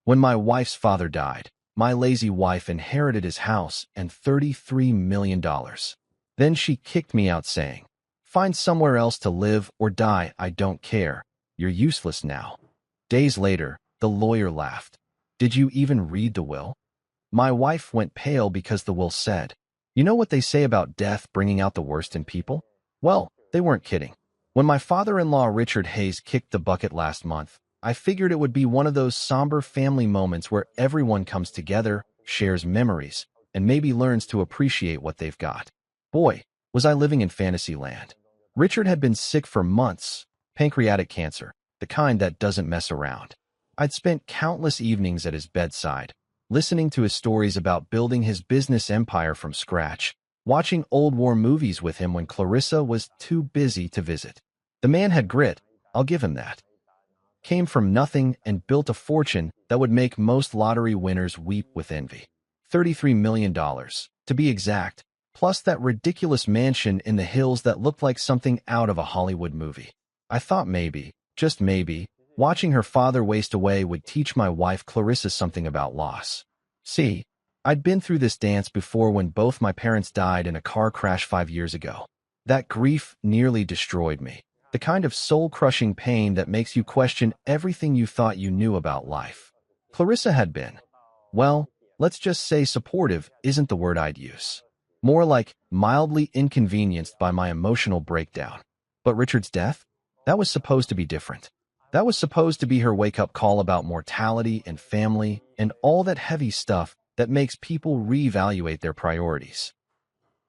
When my wife's father died, my lazy wife inherited his house and $33 million. Then she kicked me out saying, "Find somewhere else to live or die, I don't care. You're useless now." Days later, the lawyer laughed. "Did you even read the will?" My wife went pale because the will said, "You know what they say about death bringing out the worst in people?" Well, they weren't kidding. When my father-in-law Richard Hayes kicked the bucket last month, I figured it would be one of those somber family moments where everyone comes together, shares memories, and maybe learns to appreciate what they've got. Boy, was I living in fantasy land. Richard had been sick for months, pancreatic cancer, the kind that doesn't mess around. I'd spent countless evenings at his bedside, listening to his stories about building his business empire from scratch, watching old war movies with him when Clarissa was too busy to visit. The man had grit, I'll give him that. Came from nothing and built a fortune that would make most lottery winners weep with envy. $33 million, to be exact, plus that ridiculous mansion in the hills that looked like something out of a Hollywood movie. I thought maybe, just maybe, watching her father waste away would teach my wife Clarissa something about loss. See, I'd been through this dance before when both my parents died in a car crash 5 years ago. That grief nearly destroyed me. The kind of soul-crushing pain that makes you question everything you thought you knew about life. Clarissa had been, well, let's just say supportive isn't the word I'd use. More like mildly inconvenienced by my emotional breakdown. But Richard's death? That was supposed to be different. That was supposed to be her wake-up call about mortality and family and all that heavy stuff that makes people reevaluate their priorities.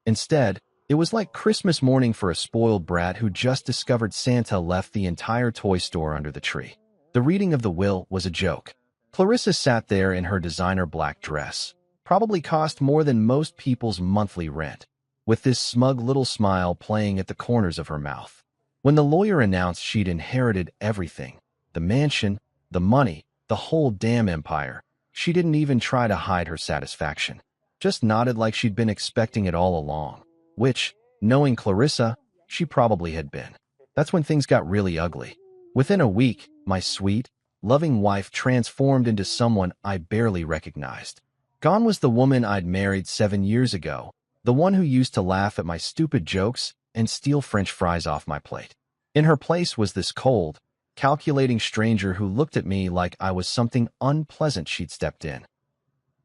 Instead, it was like Christmas morning for a spoiled brat who just discovered Santa left the entire toy store under the tree. The reading of the will was a joke. Clarissa sat there in her designer black dress, probably cost more than most people's monthly rent, with this smug little smile playing at the corners of her mouth. When the lawyer announced she'd inherited everything, the mansion, the money, the whole damn empire, she didn't even try to hide her satisfaction. Just nodded like she'd been expecting it all along. Which, knowing Clarissa, she probably had been. That's when things got really ugly. Within a week, my sweet, loving wife transformed into someone I barely recognized. Gone was the woman I'd married 7 years ago, the one who used to laugh at my stupid jokes and steal French fries off my plate. In her place was this cold, calculating stranger who looked at me like I was something unpleasant she'd stepped in.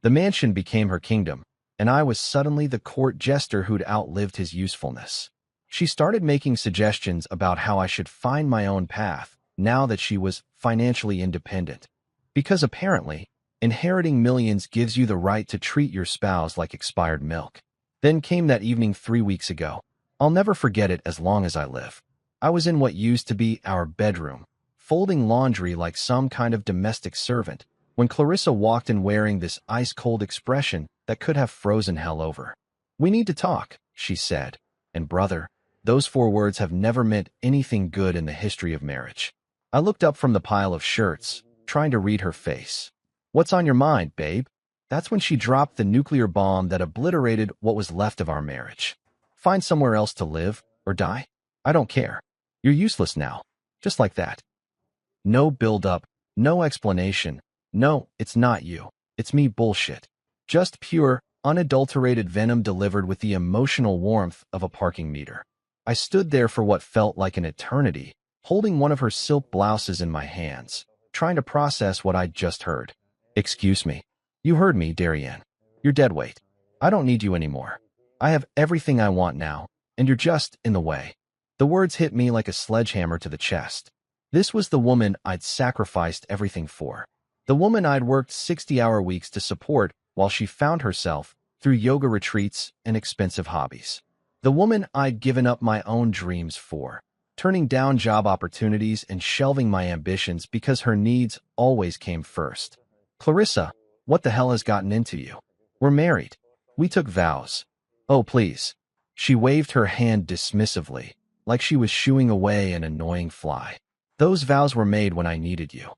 The mansion became her kingdom, and I was suddenly the court jester who'd outlived his usefulness. She started making suggestions about how I should find my own path now that she was financially independent. Because apparently, inheriting millions gives you the right to treat your spouse like expired milk. Then came that evening 3 weeks ago. I'll never forget it as long as I live. I was in what used to be our bedroom, folding laundry like some kind of domestic servant, when Clarissa walked in wearing this ice-cold expression that could have frozen hell over. "We need to talk," she said, and brother, those 4 words have never meant anything good in the history of marriage. I looked up from the pile of shirts, trying to read her face. "What's on your mind, babe?" That's when she dropped the nuclear bomb that obliterated what was left of our marriage. "Find somewhere else to live, or die? I don't care. You're useless now." Just like that. No build-up, no explanation. No, it's not you. It's me bullshit. Just pure, unadulterated venom delivered with the emotional warmth of a parking meter. I stood there for what felt like an eternity, holding one of her silk blouses in my hands, trying to process what I'd just heard. "Excuse me. You heard me, Darianne. You're dead weight. I don't need you anymore. I have everything I want now, and you're just in the way." The words hit me like a sledgehammer to the chest. This was the woman I'd sacrificed everything for. The woman I'd worked 60-hour weeks to support while she found herself through yoga retreats and expensive hobbies. The woman I'd given up my own dreams for, turning down job opportunities and shelving my ambitions because her needs always came first. "Clarissa, what the hell has gotten into you? We're married. We took vows." "Oh, please." She waved her hand dismissively, like she was shooing away an annoying fly. "Those vows were made when I needed you."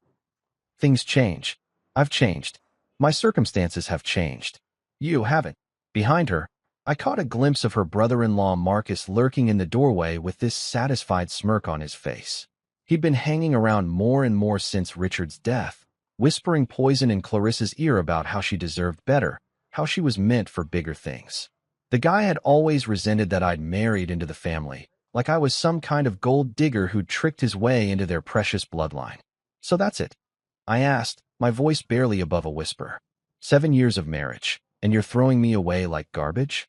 Things change. I've changed. My circumstances have changed. You haven't. Behind her, I caught a glimpse of her brother-in-law Marcus lurking in the doorway with this satisfied smirk on his face. He'd been hanging around more and more since Richard's death, whispering poison in Clarissa's ear about how she deserved better, how she was meant for bigger things. The guy had always resented that I'd married into the family, like I was some kind of gold digger who'd tricked his way into their precious bloodline. So that's it, I asked, my voice barely above a whisper. 7 years of marriage, and you're throwing me away like garbage?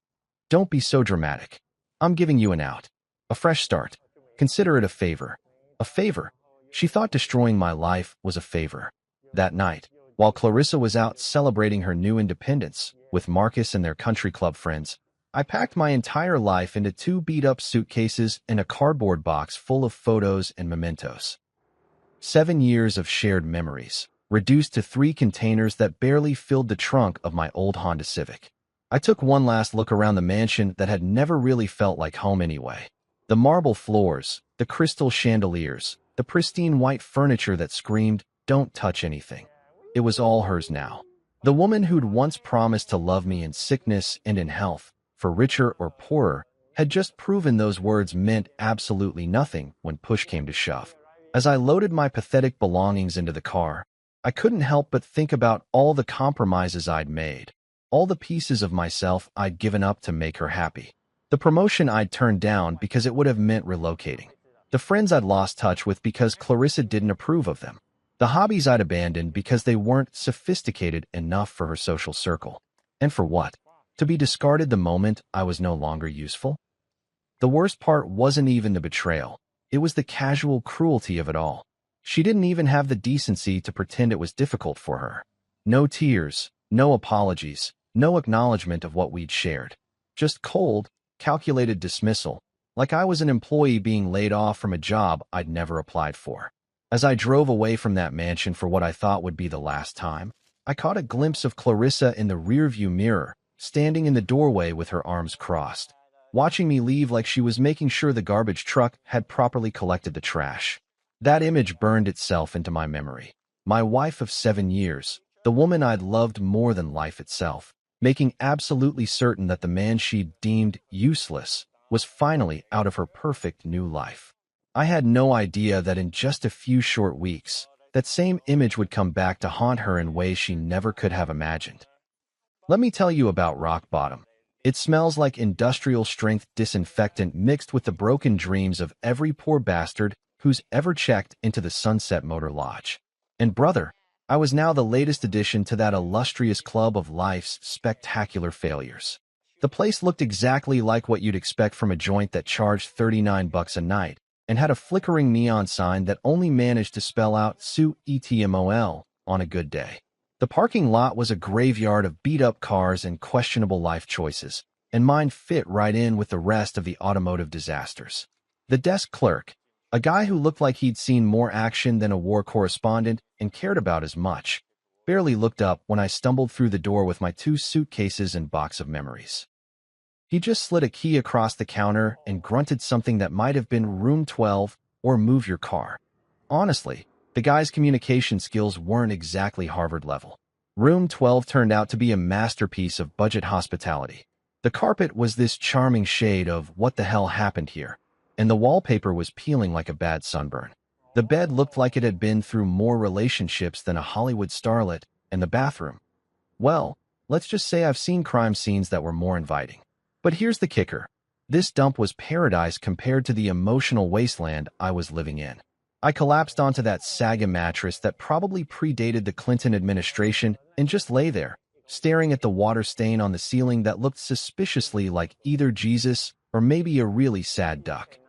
Don't be so dramatic. I'm giving you an out. A fresh start. Consider it a favor. A favor? She thought destroying my life was a favor. That night, while Clarissa was out celebrating her new independence with Marcus and their country club friends, I packed my entire life into 2 beat-up suitcases and a cardboard box full of photos and mementos. 7 years of shared memories, reduced to 3 containers that barely filled the trunk of my old Honda Civic. I took one last look around the mansion that had never really felt like home anyway. The marble floors, the crystal chandeliers, the pristine white furniture that screamed, "Don't touch anything." It was all hers now. The woman who'd once promised to love me in sickness and in health, for richer or poorer, had just proven those words meant absolutely nothing when push came to shove. As I loaded my pathetic belongings into the car, I couldn't help but think about all the compromises I'd made, all the pieces of myself I'd given up to make her happy. The promotion I'd turned down because it would have meant relocating. The friends I'd lost touch with because Clarissa didn't approve of them. The hobbies I'd abandoned because they weren't sophisticated enough for her social circle. And for what? To be discarded the moment I was no longer useful? The worst part wasn't even the betrayal. It was the casual cruelty of it all. She didn't even have the decency to pretend it was difficult for her. No tears, no apologies, no acknowledgement of what we'd shared. Just cold, calculated dismissal, like I was an employee being laid off from a job I'd never applied for. As I drove away from that mansion for what I thought would be the last time, I caught a glimpse of Clarissa in the rearview mirror, standing in the doorway with her arms crossed, watching me leave like she was making sure the garbage truck had properly collected the trash. That image burned itself into my memory. My wife of 7 years, the woman I'd loved more than life itself, making absolutely certain that the man she'd deemed useless was finally out of her perfect new life. I had no idea that in just a few short weeks, that same image would come back to haunt her in ways she never could have imagined. Let me tell you about rock bottom. It smells like industrial-strength disinfectant mixed with the broken dreams of every poor bastard who's ever checked into the Sunset Motor Lodge. And brother, I was now the latest addition to that illustrious club of life's spectacular failures. The place looked exactly like what you'd expect from a joint that charged $39 a night and had a flickering neon sign that only managed to spell out "SUETMOL" on a good day. The parking lot was a graveyard of beat-up cars and questionable life choices, and mine fit right in with the rest of the automotive disasters. The desk clerk, a guy who looked like he'd seen more action than a war correspondent and cared about as much, barely looked up when I stumbled through the door with my 2 suitcases and box of memories. He just slid a key across the counter and grunted something that might have been room 12 or move your car. Honestly, the guy's communication skills weren't exactly Harvard level. Room 12 turned out to be a masterpiece of budget hospitality. The carpet was this charming shade of "what the hell happened here?" and the wallpaper was peeling like a bad sunburn. The bed looked like it had been through more relationships than a Hollywood starlet, and the bathroom, well, let's just say I've seen crime scenes that were more inviting. But here's the kicker. This dump was paradise compared to the emotional wasteland I was living in. I collapsed onto that saga mattress that probably predated the Clinton administration and just lay there, staring at the water stain on the ceiling that looked suspiciously like either Jesus or maybe a really sad duck.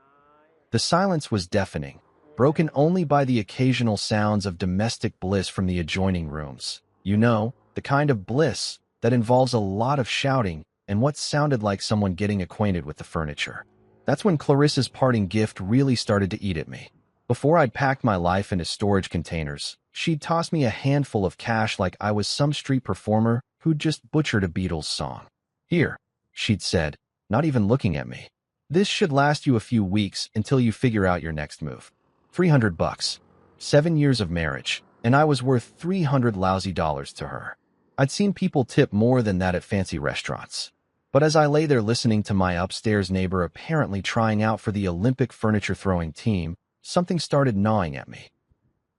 The silence was deafening, broken only by the occasional sounds of domestic bliss from the adjoining rooms. You know, the kind of bliss that involves a lot of shouting and what sounded like someone getting acquainted with the furniture. That's when Clarissa's parting gift really started to eat at me. Before I'd packed my life into storage containers, she'd tossed me a handful of cash like I was some street performer who'd just butchered a Beatles song. "Here," she'd said, not even looking at me. "This should last you a few weeks until you figure out your next move." $300. 7 years of marriage, and I was worth $300 lousy dollars to her. I'd seen people tip more than that at fancy restaurants. But as I lay there listening to my upstairs neighbor apparently trying out for the Olympic furniture throwing team, something started gnawing at me.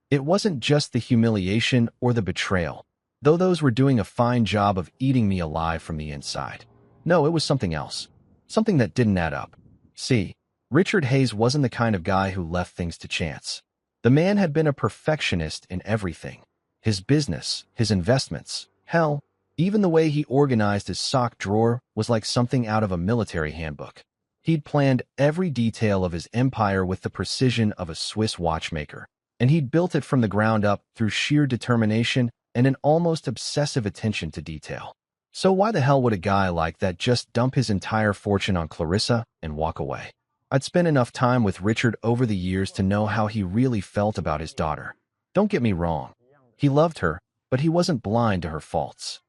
It wasn't just the humiliation or the betrayal, though those were doing a fine job of eating me alive from the inside. No, it was something else. Something that didn't add up. See, Richard Hayes wasn't the kind of guy who left things to chance. The man had been a perfectionist in everything. His business, his investments, hell, even the way he organized his sock drawer was like something out of a military handbook. He'd planned every detail of his empire with the precision of a Swiss watchmaker, and he'd built it from the ground up through sheer determination and an almost obsessive attention to detail. So why the hell would a guy like that just dump his entire fortune on Clarissa and walk away? I'd spent enough time with Richard over the years to know how he really felt about his daughter. Don't get me wrong. He loved her, but he wasn't blind to her faults.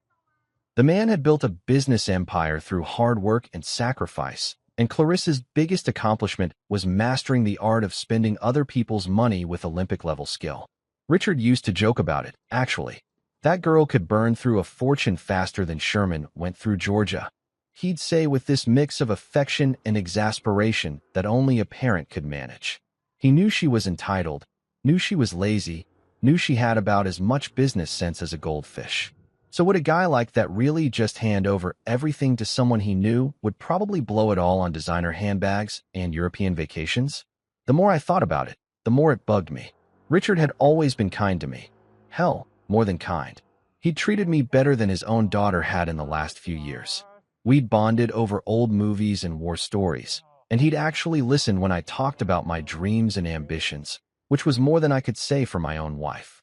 The man had built a business empire through hard work and sacrifice, and Clarissa's biggest accomplishment was mastering the art of spending other people's money with Olympic-level skill. Richard used to joke about it, actually. That girl could burn through a fortune faster than Sherman went through Georgia. He'd say with this mix of affection and exasperation that only a parent could manage. He knew she was entitled, knew she was lazy, knew she had about as much business sense as a goldfish. So would a guy like that really just hand over everything to someone he knew would probably blow it all on designer handbags and European vacations? The more I thought about it, the more it bugged me. Richard had always been kind to me. Hell, more than kind. He'd treated me better than his own daughter had in the last few years. We'd bonded over old movies and war stories, and he'd actually listened when I talked about my dreams and ambitions, which was more than I could say for my own wife.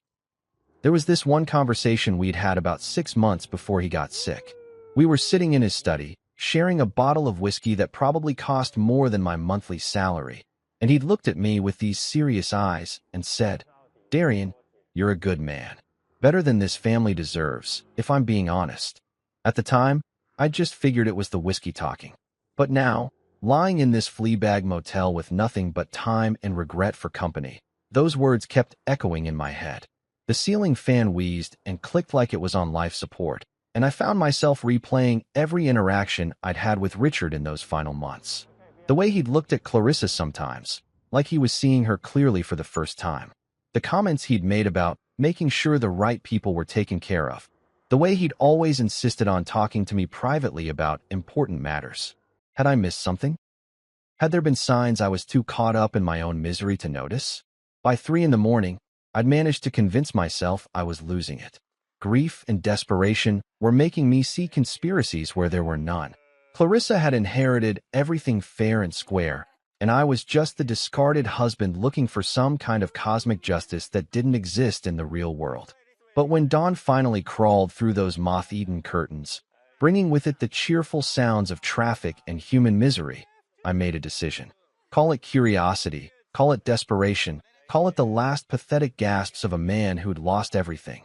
There was this one conversation we'd had about 6 months before he got sick. We were sitting in his study, sharing a bottle of whiskey that probably cost more than my monthly salary, and he'd looked at me with these serious eyes and said, "Darian, you're a good man. Better than this family deserves, if I'm being honest." At the time, I just figured it was the whiskey talking. But now, lying in this fleabag motel with nothing but time and regret for company, those words kept echoing in my head. The ceiling fan wheezed and clicked like it was on life support, and I found myself replaying every interaction I'd had with Richard in those final months. The way he'd looked at Clarissa sometimes, like he was seeing her clearly for the first time. The comments he'd made about making sure the right people were taken care of. The way he'd always insisted on talking to me privately about important matters. Had I missed something? Had there been signs I was too caught up in my own misery to notice? By 3 in the morning, I'd managed to convince myself I was losing it. Grief and desperation were making me see conspiracies where there were none. Clarissa had inherited everything fair and square, and I was just the discarded husband looking for some kind of cosmic justice that didn't exist in the real world. But when dawn finally crawled through those moth-eaten curtains, bringing with it the cheerful sounds of traffic and human misery, I made a decision. Call it curiosity, call it desperation, call it the last pathetic gasps of a man who'd lost everything.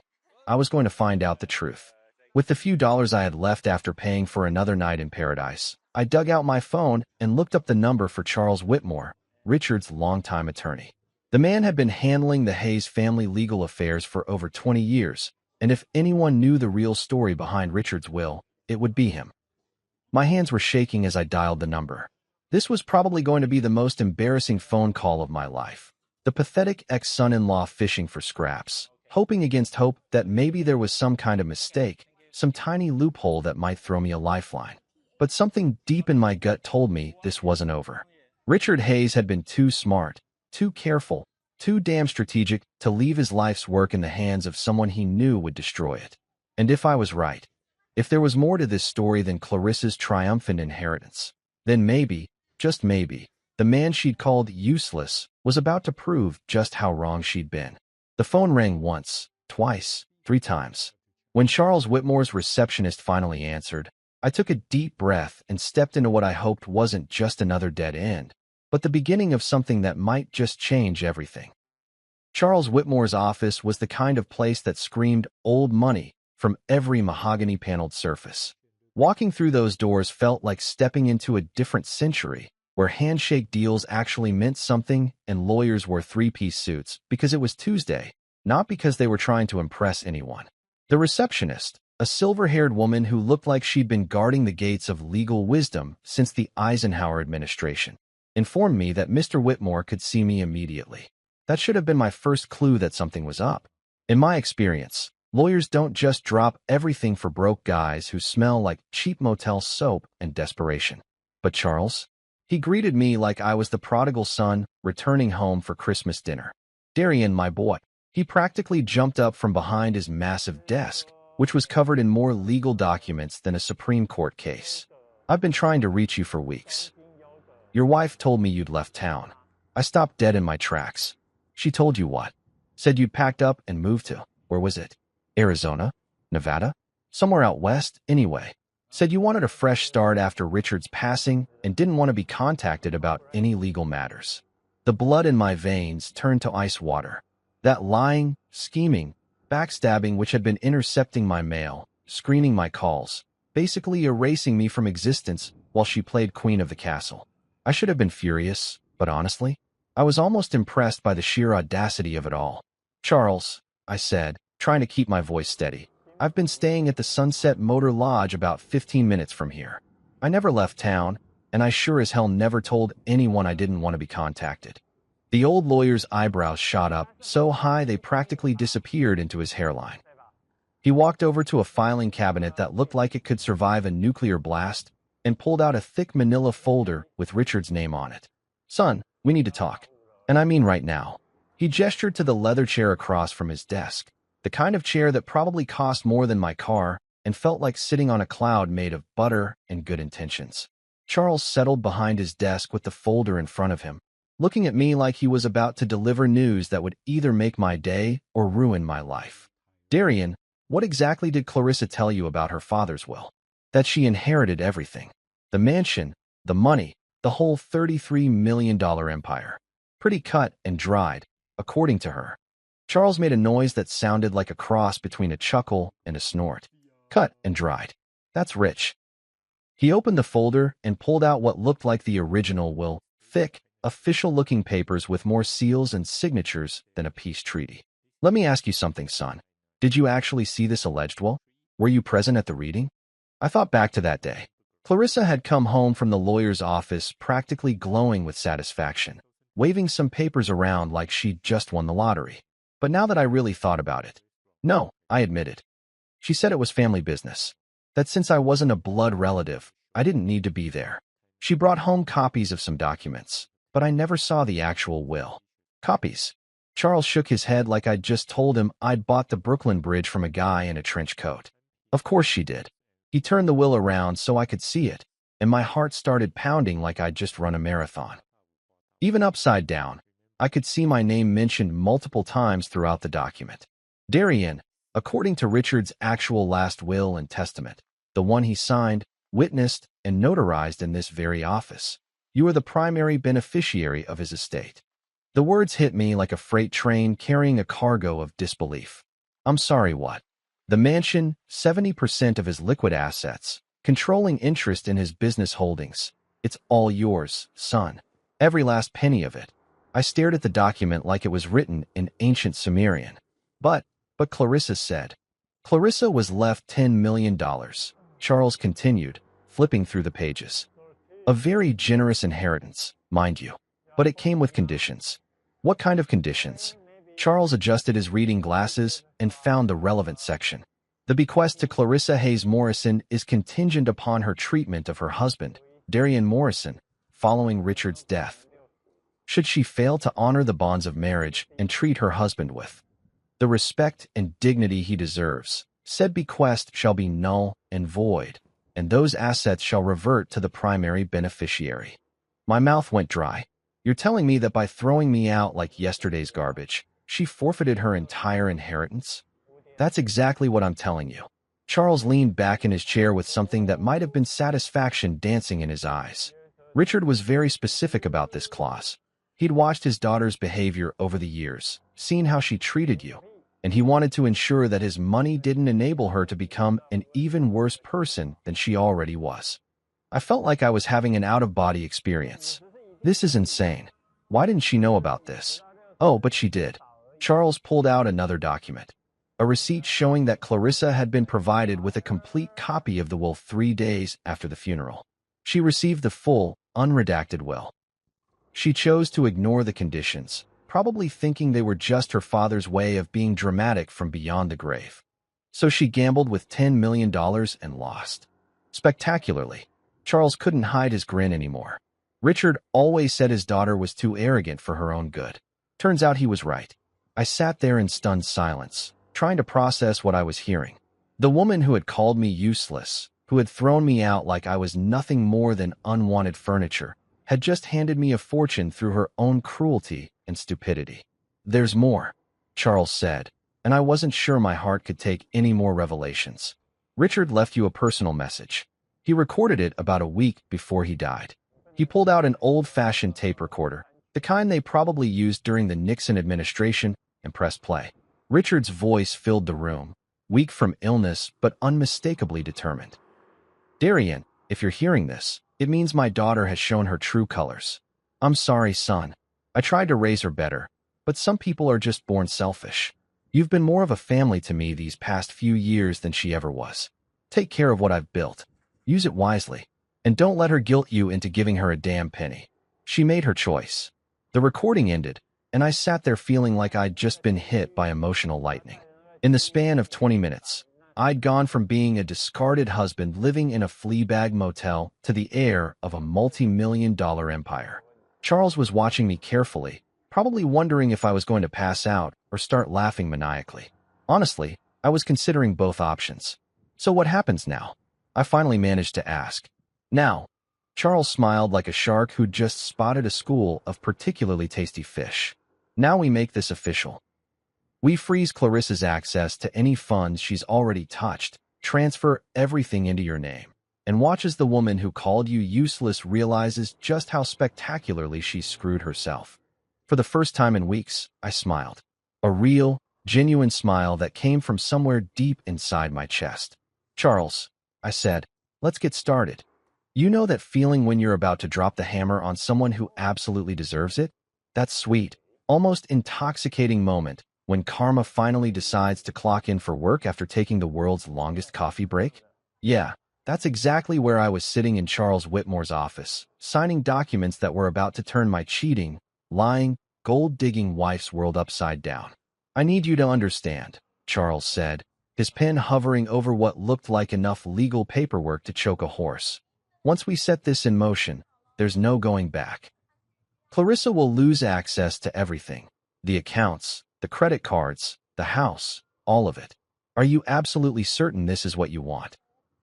I was going to find out the truth. With the few dollars I had left after paying for another night in paradise, I dug out my phone and looked up the number for Charles Whitmore, Richard's longtime attorney. The man had been handling the Hayes family legal affairs for over 20 years, and if anyone knew the real story behind Richard's will, it would be him. My hands were shaking as I dialed the number. This was probably going to be the most embarrassing phone call of my life. The pathetic ex-son-in-law fishing for scraps, hoping against hope that maybe there was some kind of mistake, some tiny loophole that might throw me a lifeline. But something deep in my gut told me this wasn't over. Richard Hayes had been too smart, too careful, too damn strategic to leave his life's work in the hands of someone he knew would destroy it. And if I was right, if there was more to this story than Clarissa's triumphant inheritance, then maybe, just maybe, the man she'd called useless was about to prove just how wrong she'd been. The phone rang once, twice, 3 times. When Charles Whitmore's receptionist finally answered, I took a deep breath and stepped into what I hoped wasn't just another dead end, but the beginning of something that might just change everything. Charles Whitmore's office was the kind of place that screamed old money from every mahogany-paneled surface. Walking through those doors felt like stepping into a different century, where handshake deals actually meant something and lawyers wore 3-piece suits because it was Tuesday, not because they were trying to impress anyone. The receptionist, a silver-haired woman who looked like she'd been guarding the gates of legal wisdom since the Eisenhower administration, informed me that Mr. Whitmore could see me immediately. That should have been my first clue that something was up. In my experience, lawyers don't just drop everything for broke guys who smell like cheap motel soap and desperation. But Charles? He greeted me like I was the prodigal son returning home for Christmas dinner. Darian, my boy. He practically jumped up from behind his massive desk, which was covered in more legal documents than a Supreme Court case. I've been trying to reach you for weeks. Your wife told me you'd left town. I stopped dead in my tracks. She told you what? Said you'd packed up and moved to, where was it? Arizona? Nevada? Somewhere out west, anyway. Said you wanted a fresh start after Richard's passing and didn't want to be contacted about any legal matters. The blood in my veins turned to ice water. That lying, scheming, backstabbing which had been intercepting my mail, screening my calls, basically erasing me from existence while she played queen of the castle. I should have been furious, but honestly, I was almost impressed by the sheer audacity of it all. Charles, I said, trying to keep my voice steady, I've been staying at the Sunset Motor Lodge about 15 minutes from here. I never left town, and I sure as hell never told anyone I didn't want to be contacted. The old lawyer's eyebrows shot up so high they practically disappeared into his hairline. He walked over to a filing cabinet that looked like it could survive a nuclear blast and pulled out a thick manila folder with Richard's name on it. Son, we need to talk. And I mean right now. He gestured to the leather chair across from his desk, the kind of chair that probably cost more than my car and felt like sitting on a cloud made of butter and good intentions. Charles settled behind his desk with the folder in front of him, looking at me like he was about to deliver news that would either make my day or ruin my life. Darian, what exactly did Clarissa tell you about her father's will? That she inherited everything. The mansion, the money, the whole $33 million empire. Pretty cut and dried, according to her. Charles made a noise that sounded like a cross between a chuckle and a snort. Cut and dried. That's rich. He opened the folder and pulled out what looked like the original will, thick, official-looking papers with more seals and signatures than a peace treaty. Let me ask you something, son. Did you actually see this alleged will? Were you present at the reading? I thought back to that day. Clarissa had come home from the lawyer's office practically glowing with satisfaction, waving some papers around like she'd just won the lottery. But now that I really thought about it, no, I admitted. She said it was family business. That since I wasn't a blood relative, I didn't need to be there. She brought home copies of some documents, but I never saw the actual will. Copies. Charles shook his head like I'd just told him I'd bought the Brooklyn Bridge from a guy in a trench coat. Of course she did. He turned the will around so I could see it, and my heart started pounding like I'd just run a marathon. Even upside down, I could see my name mentioned multiple times throughout the document. Darian, according to Richard's actual last will and testament, the one he signed, witnessed, and notarized in this very office, you are the primary beneficiary of his estate. The words hit me like a freight train carrying a cargo of disbelief. I'm sorry, what? The mansion, 70% of his liquid assets, controlling interest in his business holdings. It's all yours, son. Every last penny of it. I stared at the document like it was written in ancient Sumerian. But Clarissa said. Clarissa was left $10 million, Charles continued, flipping through the pages. A very generous inheritance, mind you. But it came with conditions. What kind of conditions? Charles adjusted his reading glasses and found the relevant section. The bequest to Clarissa Hayes Morrison is contingent upon her treatment of her husband, Darian Morrison, following Richard's death. Should she fail to honor the bonds of marriage and treat her husband with the respect and dignity he deserves, said bequest shall be null and void, and those assets shall revert to the primary beneficiary. My mouth went dry. You're telling me that by throwing me out like yesterday's garbage, she forfeited her entire inheritance? That's exactly what I'm telling you. Charles leaned back in his chair with something that might have been satisfaction dancing in his eyes. Richard was very specific about this clause. He'd watched his daughter's behavior over the years, seen how she treated you, and he wanted to ensure that his money didn't enable her to become an even worse person than she already was. I felt like I was having an out-of-body experience. This is insane. Why didn't she know about this? Oh, but she did. Charles pulled out another document. A receipt showing that Clarissa had been provided with a complete copy of the will 3 days after the funeral. She received the full, unredacted will. She chose to ignore the conditions, probably thinking they were just her father's way of being dramatic from beyond the grave. So she gambled with $10 million and lost. Spectacularly. Charles couldn't hide his grin anymore. Richard always said his daughter was too arrogant for her own good. Turns out he was right. I sat there in stunned silence, trying to process what I was hearing. The woman who had called me useless, who had thrown me out like I was nothing more than unwanted furniture, had just handed me a fortune through her own cruelty and stupidity. "There's more," Charles said, and I wasn't sure my heart could take any more revelations. "Richard left you a personal message. He recorded it about a week before he died. He pulled out an old-fashioned tape recorder, the kind they probably used during the Nixon administration, and pressed play. Richard's voice filled the room, weak from illness but unmistakably determined. "Darian, if you're hearing this, it means my daughter has shown her true colors. I'm sorry, son. I tried to raise her better, but some people are just born selfish. You've been more of a family to me these past few years than she ever was. Take care of what I've built. Use it wisely. And don't let her guilt you into giving her a damn penny. She made her choice." The recording ended, and I sat there feeling like I'd just been hit by emotional lightning. In the span of 20 minutes, I'd gone from being a discarded husband living in a fleabag motel to the heir of a multi-million-dollar empire. Charles was watching me carefully, probably wondering if I was going to pass out or start laughing maniacally. Honestly, I was considering both options. "So what happens now?" I finally managed to ask. "Now," Charles smiled like a shark who'd just spotted a school of particularly tasty fish. "Now we make this official. We freeze Clarissa's access to any funds she's already touched, transfer everything into your name, and watch as the woman who called you useless realizes just how spectacularly she's screwed herself." For the first time in weeks, I smiled. A real, genuine smile that came from somewhere deep inside my chest. "Charles," I said, "let's get started. You know that feeling when you're about to drop the hammer on someone who absolutely deserves it? That sweet, almost intoxicating moment when karma finally decides to clock in for work after taking the world's longest coffee break? Yeah, that's exactly where I was sitting in Charles Whitmore's office, signing documents that were about to turn my cheating, lying, gold-digging wife's world upside down. "I need you to understand," Charles said, his pen hovering over what looked like enough legal paperwork to choke a horse. "Once we set this in motion, there's no going back. Clarissa will lose access to everything. The accounts, the credit cards, the house, all of it. Are you absolutely certain this is what you want?"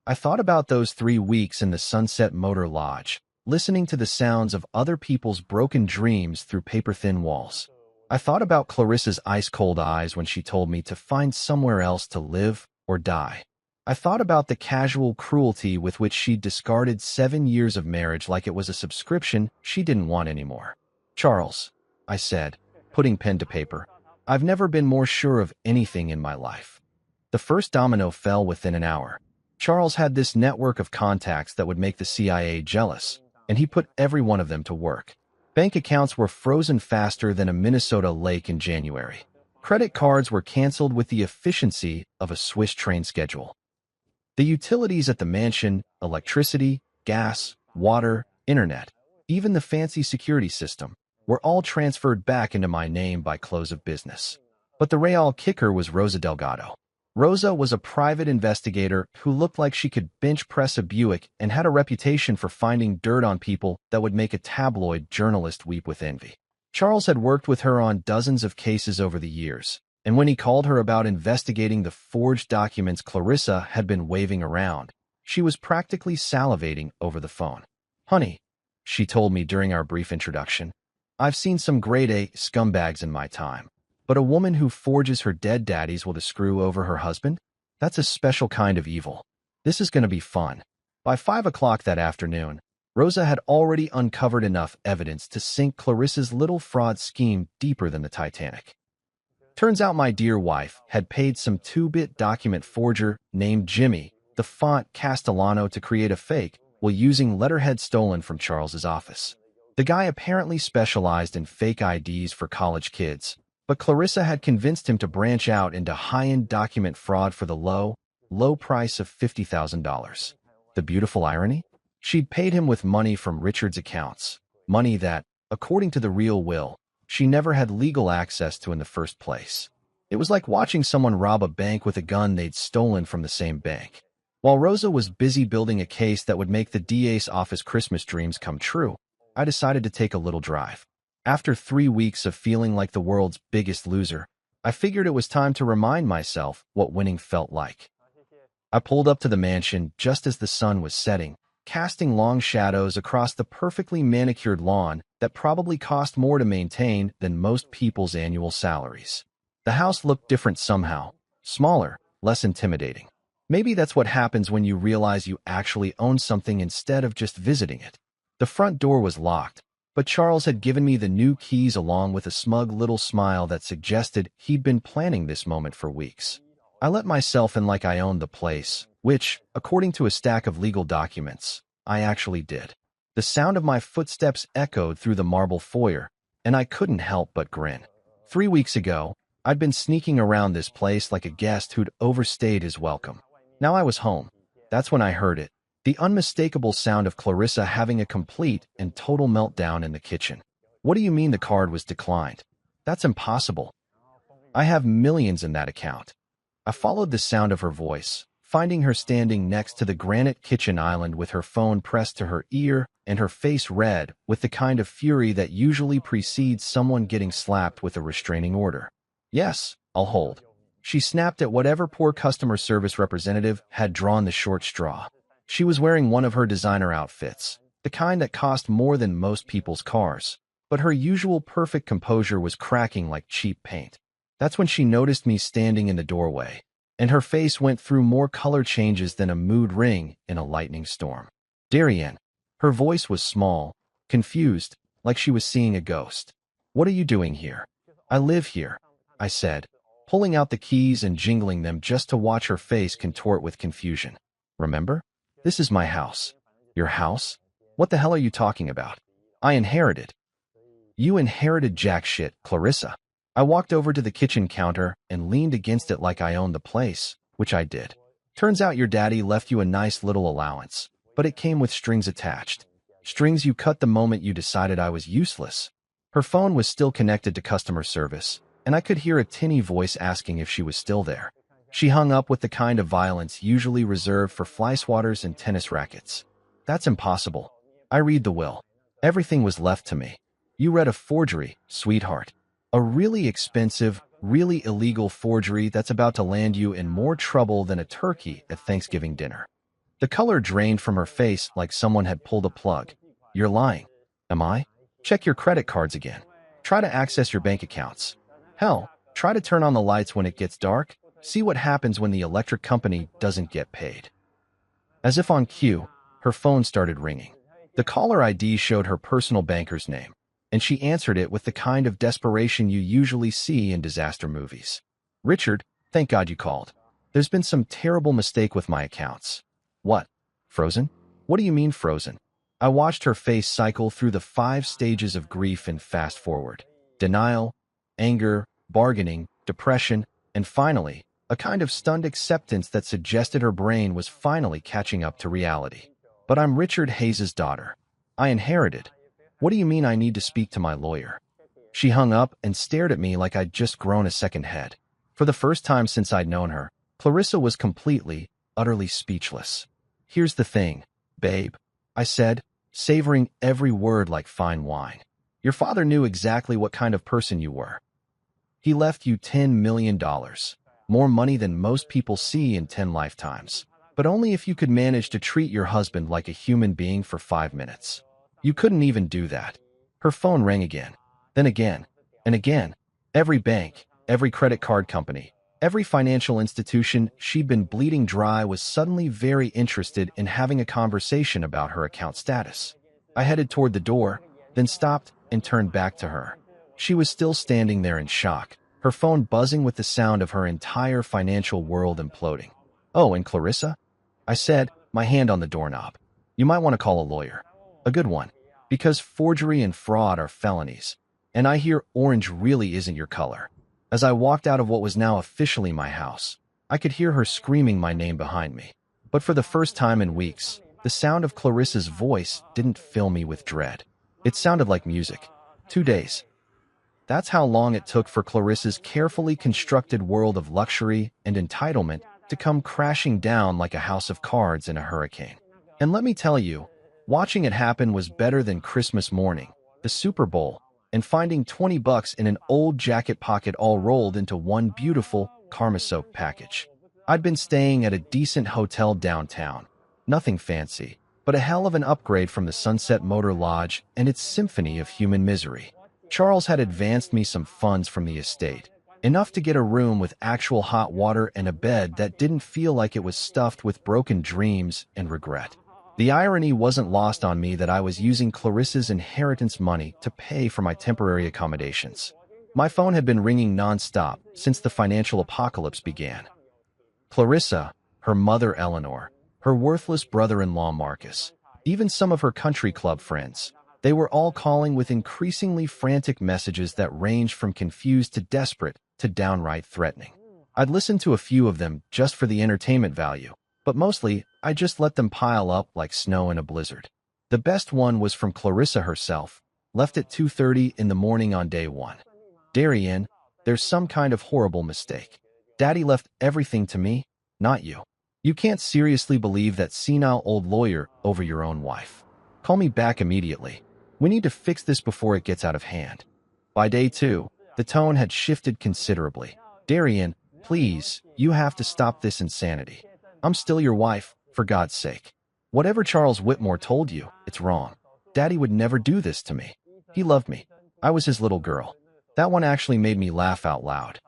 I thought about those 3 weeks in the Sunset Motor Lodge, listening to the sounds of other people's broken dreams through paper-thin walls. I thought about Clarissa's ice-cold eyes when she told me to find somewhere else to live or die. I thought about the casual cruelty with which she'd discarded 7 years of marriage like it was a subscription she didn't want anymore. "Charles," I said, putting pen to paper, "I've never been more sure of anything in my life." The first domino fell within an hour. Charles had this network of contacts that would make the CIA jealous, and he put every one of them to work. Bank accounts were frozen faster than a Minnesota lake in January. Credit cards were canceled with the efficiency of a Swiss train schedule. The utilities at the mansion, electricity, gas, water, internet, even the fancy security system, were all transferred back into my name by close of business. But the real kicker was Rosa Delgado. Rosa was a private investigator who looked like she could bench press a Buick and had a reputation for finding dirt on people that would make a tabloid journalist weep with envy. Charles had worked with her on dozens of cases over the years, and when he called her about investigating the forged documents Clarissa had been waving around, she was practically salivating over the phone. "Honey," she told me during our brief introduction, "I've seen some grade-A scumbags in my time. But a woman who forges her dead daddy's will to screw over her husband? That's a special kind of evil. This is going to be fun." By 5 o'clock that afternoon, Rosa had already uncovered enough evidence to sink Clarissa's little fraud scheme deeper than the Titanic. Turns out my dear wife had paid some 2-bit document forger named Jimmy the font Castellano to create a fake while using letterhead stolen from Charles's office. The guy apparently specialized in fake IDs for college kids, but Clarissa had convinced him to branch out into high-end document fraud for the low price of $50,000. The beautiful irony? She'd paid him with money from Richard's accounts, money that, according to the real will, she never had legal access to in the first place. It was like watching someone rob a bank with a gun they'd stolen from the same bank. While Rosa was busy building a case that would make the DA's office Christmas dreams come true, I decided to take a little drive. After 3 weeks of feeling like the world's biggest loser, I figured it was time to remind myself what winning felt like. I pulled up to the mansion just as the sun was setting, casting long shadows across the perfectly manicured lawn that probably cost more to maintain than most people's annual salaries. The house looked different somehow, smaller, less intimidating. Maybe that's what happens when you realize you actually own something instead of just visiting it. The front door was locked, but Charles had given me the new keys along with a smug little smile that suggested he'd been planning this moment for weeks. I let myself in like I owned the place, which, according to a stack of legal documents, I actually did. The sound of my footsteps echoed through the marble foyer, and I couldn't help but grin. 3 weeks ago, I'd been sneaking around this place like a guest who'd overstayed his welcome. Now I was home. That's when I heard it. The unmistakable sound of Clarissa having a complete and total meltdown in the kitchen. What do you mean the card was declined? That's impossible. I have millions in that account. I followed the sound of her voice, finding her standing next to the granite kitchen island with her phone pressed to her ear and her face red with the kind of fury that usually precedes someone getting slapped with a restraining order. Yes, I'll hold. She snapped at whatever poor customer service representative had drawn the short straw. She was wearing one of her designer outfits, the kind that cost more than most people's cars, but her usual perfect composure was cracking like cheap paint. That's when she noticed me standing in the doorway, and her face went through more color changes than a mood ring in a lightning storm. Darien. Her voice was small, confused, like she was seeing a ghost. What are you doing here? I live here, I said, pulling out the keys and jingling them just to watch her face contort with confusion. Remember? This is my house. Your house? What the hell are you talking about? I inherited. You inherited jack shit, Clarissa. I walked over to the kitchen counter and leaned against it like I owned the place, which I did. Turns out your daddy left you a nice little allowance, but it came with strings attached. Strings you cut the moment you decided I was useless. Her phone was still connected to customer service, and I could hear a tinny voice asking if she was still there. She hung up with the kind of violence usually reserved for fly swatters and tennis rackets. That's impossible. I read the will. Everything was left to me. You read a forgery, sweetheart. A really expensive, really illegal forgery that's about to land you in more trouble than a turkey at Thanksgiving dinner. The color drained from her face like someone had pulled a plug. You're lying. Am I? Check your credit cards again. Try to access your bank accounts. Hell, try to turn on the lights when it gets dark. See what happens when the electric company doesn't get paid. As if on cue, her phone started ringing. The caller ID showed her personal banker's name, and she answered it with the kind of desperation you usually see in disaster movies. Richard, thank God you called. There's been some terrible mistake with my accounts. What? Frozen? What do you mean frozen? I watched her face cycle through the 5 stages of grief in fast forward. Denial, anger, bargaining, depression, and finally, a kind of stunned acceptance that suggested her brain was finally catching up to reality. But I'm Richard Hayes's daughter. I inherited. What do you mean I need to speak to my lawyer? She hung up and stared at me like I'd just grown a second head. For the first time since I'd known her, Clarissa was completely, utterly speechless. Here's the thing, babe, I said, savoring every word like fine wine. Your father knew exactly what kind of person you were. He left you $10 million, more money than most people see in 10 lifetimes, but only if you could manage to treat your husband like a human being for 5 minutes. You couldn't even do that. Her phone rang again, then again, and again. Every bank, every credit card company, every financial institution she'd been bleeding dry was suddenly very interested in having a conversation about her account status. I headed toward the door, then stopped and turned back to her. She was still standing there in shock, her phone buzzing with the sound of her entire financial world imploding. Oh, and Clarissa? I said, my hand on the doorknob. You might want to call a lawyer. A good one. Because forgery and fraud are felonies. And I hear orange really isn't your color. As I walked out of what was now officially my house, I could hear her screaming my name behind me. But for the first time in weeks, the sound of Clarissa's voice didn't fill me with dread. It sounded like music. 2 days. That's how long it took for Clarissa's carefully constructed world of luxury and entitlement to come crashing down like a house of cards in a hurricane. And let me tell you, watching it happen was better than Christmas morning, the Super Bowl, and finding 20 bucks in an old jacket pocket all rolled into one beautiful Karma soap package. I'd been staying at a decent hotel downtown. Nothing fancy, but a hell of an upgrade from the Sunset Motor Lodge and its symphony of human misery. Charles had advanced me some funds from the estate, enough to get a room with actual hot water and a bed that didn't feel like it was stuffed with broken dreams and regret. The irony wasn't lost on me that I was using Clarissa's inheritance money to pay for my temporary accommodations. My phone had been ringing nonstop since the financial apocalypse began. Clarissa, her mother Eleanor, her worthless brother-in-law Marcus, even some of her country club friends, they were all calling with increasingly frantic messages that ranged from confused to desperate to downright threatening. I'd listened to a few of them just for the entertainment value, but mostly I just let them pile up like snow in a blizzard. The best one was from Clarissa herself, left at 2:30 in the morning on day one. Darian, there's some kind of horrible mistake. Daddy left everything to me, not you. You can't seriously believe that senile old lawyer over your own wife. Call me back immediately. We need to fix this before it gets out of hand. By day two, the tone had shifted considerably. Darian, please, you have to stop this insanity. I'm still your wife, for God's sake. Whatever Charles Whitmore told you, it's wrong. Daddy would never do this to me. He loved me. I was his little girl. That one actually made me laugh out loud.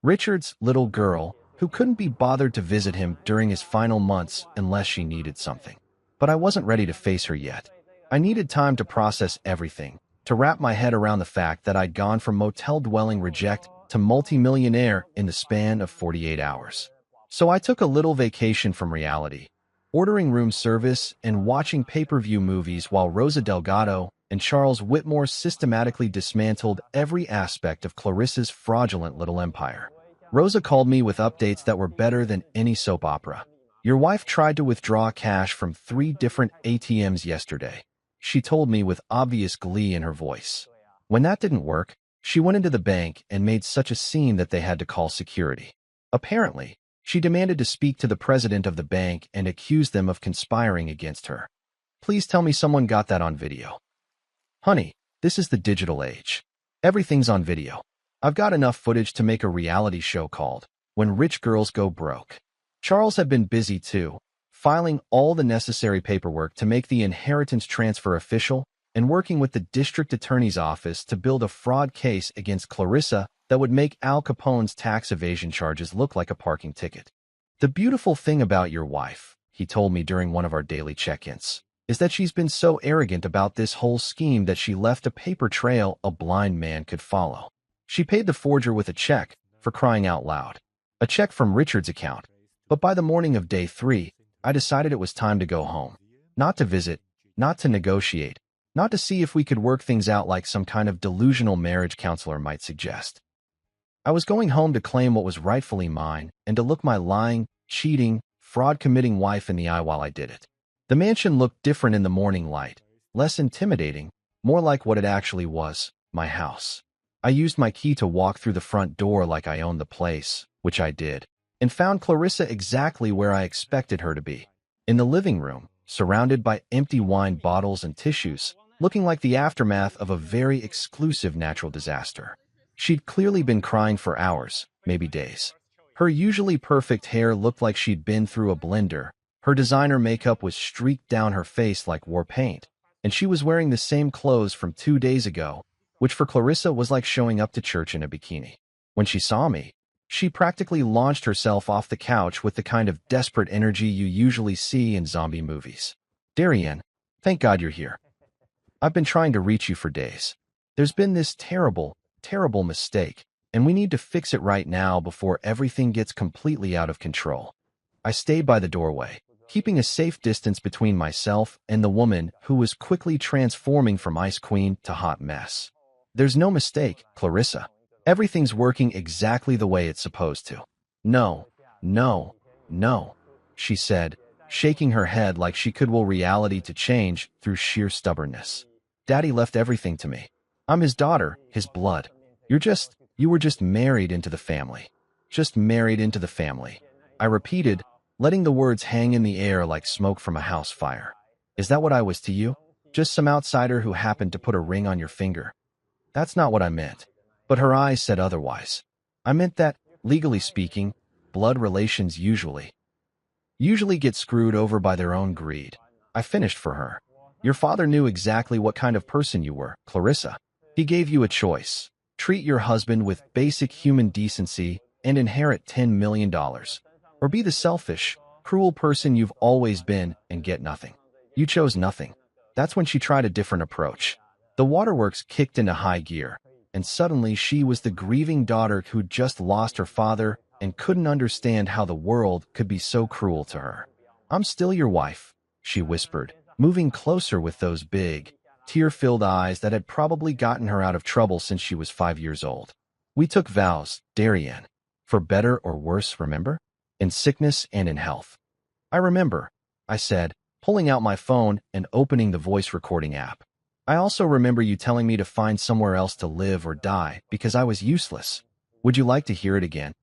Richard's little girl, who couldn't be bothered to visit him during his final months unless she needed something. But I wasn't ready to face her yet. I needed time to process everything, to wrap my head around the fact that I'd gone from motel-dwelling reject to multimillionaire in the span of 48 hours. So I took a little vacation from reality, ordering room service and watching pay-per-view movies while Rosa Delgado and Charles Whitmore systematically dismantled every aspect of Clarissa's fraudulent little empire. Rosa called me with updates that were better than any soap opera. Your wife tried to withdraw cash from 3 different ATMs yesterday, she told me with obvious glee in her voice. When that didn't work, she went into the bank and made such a scene that they had to call security. Apparently, she demanded to speak to the president of the bank and accused them of conspiring against her. Please tell me someone got that on video. Honey, this is the digital age. Everything's on video. I've got enough footage to make a reality show called When Rich Girls Go Broke. Charles had been busy too, filing all the necessary paperwork to make the inheritance transfer official and working with the district attorney's office to build a fraud case against Clarissa that would make Al Capone's tax evasion charges look like a parking ticket. The beautiful thing about your wife, he told me during one of our daily check-ins, is that she's been so arrogant about this whole scheme that she left a paper trail a blind man could follow. She paid the forger with a check, for crying out loud. A check from Richard's account. But by the morning of day 3, I decided it was time to go home. Not to visit, not to negotiate, not to see if we could work things out like some kind of delusional marriage counselor might suggest. I was going home to claim what was rightfully mine and to look my lying, cheating, fraud-committing wife in the eye while I did it. The mansion looked different in the morning light, less intimidating, more like what it actually was, my house. I used my key to walk through the front door like I owned the place, which I did, and found Clarissa exactly where I expected her to be, in the living room, surrounded by empty wine bottles and tissues, looking like the aftermath of a very exclusive natural disaster. She'd clearly been crying for hours, maybe days. Her usually perfect hair looked like she'd been through a blender, her designer makeup was streaked down her face like war paint, and she was wearing the same clothes from 2 days ago, which for Clarissa was like showing up to church in a bikini. When she saw me, she practically launched herself off the couch with the kind of desperate energy you usually see in zombie movies. Darian, thank God you're here. I've been trying to reach you for days. There's been this terrible mistake, and we need to fix it right now before everything gets completely out of control. I stayed by the doorway, keeping a safe distance between myself and the woman who was quickly transforming from ice queen to hot mess. There's no mistake, Clarissa. Everything's working exactly the way it's supposed to. No, she said, shaking her head like she could will reality to change through sheer stubbornness. Daddy left everything to me. I'm his daughter, his blood. You were just married into the family. Just married into the family. I repeated, letting the words hang in the air like smoke from a house fire. Is that what I was to you? Just some outsider who happened to put a ring on your finger? That's not what I meant. But her eyes said otherwise. I meant that, legally speaking, blood relations usually get screwed over by their own greed. I finished for her. Your father knew exactly what kind of person you were, Clarissa. He gave you a choice. Treat your husband with basic human decency and inherit $10 million. Or be the selfish, cruel person you've always been and get nothing. You chose nothing. That's when she tried a different approach. The waterworks kicked into high gear, and suddenly she was the grieving daughter who'd just lost her father and couldn't understand how the world could be so cruel to her. I'm still your wife, she whispered, moving closer with those big, tear-filled eyes that had probably gotten her out of trouble since she was 5 years old. We took vows, Darian, for better or worse, remember? In sickness and in health. I remember, I said, pulling out my phone and opening the voice recording app. I also remember you telling me to find somewhere else to live or die because I was useless. Would you like to hear it again?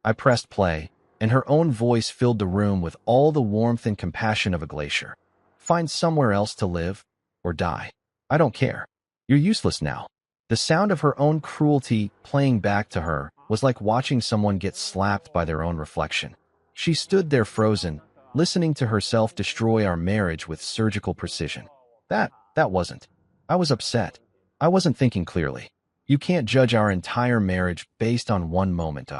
I pressed play, and her own voice filled the room with all the warmth and compassion of a glacier. Find somewhere else to live or die. I don't care. You're useless now. The sound of her own cruelty playing back to her was like watching someone get slapped by their own reflection. She stood there frozen, listening to herself destroy our marriage with surgical precision. That wasn't. I was upset. I wasn't thinking clearly. You can't judge our entire marriage based on one moment.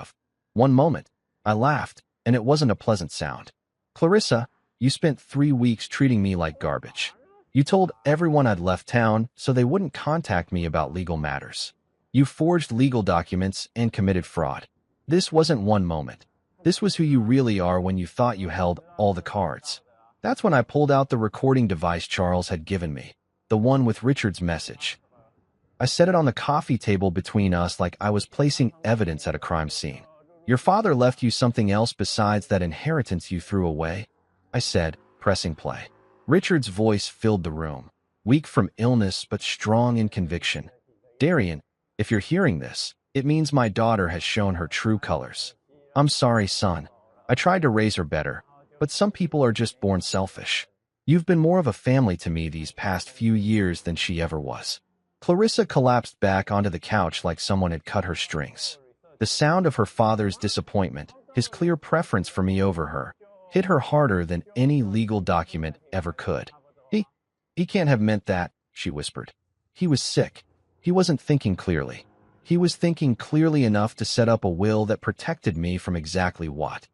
I laughed, and it wasn't a pleasant sound. Clarissa, you spent 3 weeks treating me like garbage. You told everyone I'd left town so they wouldn't contact me about legal matters. You forged legal documents and committed fraud. This wasn't one moment. This was who you really are when you thought you held all the cards. That's when I pulled out the recording device Charles had given me, the one with Richard's message. I set it on the coffee table between us like I was placing evidence at a crime scene. Your father left you something else besides that inheritance you threw away? I said, pressing play. Richard's voice filled the room, weak from illness but strong in conviction. Darian, if you're hearing this, it means my daughter has shown her true colors. I'm sorry, son. I tried to raise her better, but some people are just born selfish. You've been more of a family to me these past few years than she ever was. Clarissa collapsed back onto the couch like someone had cut her strings. The sound of her father's disappointment, his clear preference for me over her, hit her harder than any legal document ever could. He can't have meant that, she whispered. He was sick. He wasn't thinking clearly. He was thinking clearly enough to set up a will that protected me from exactly what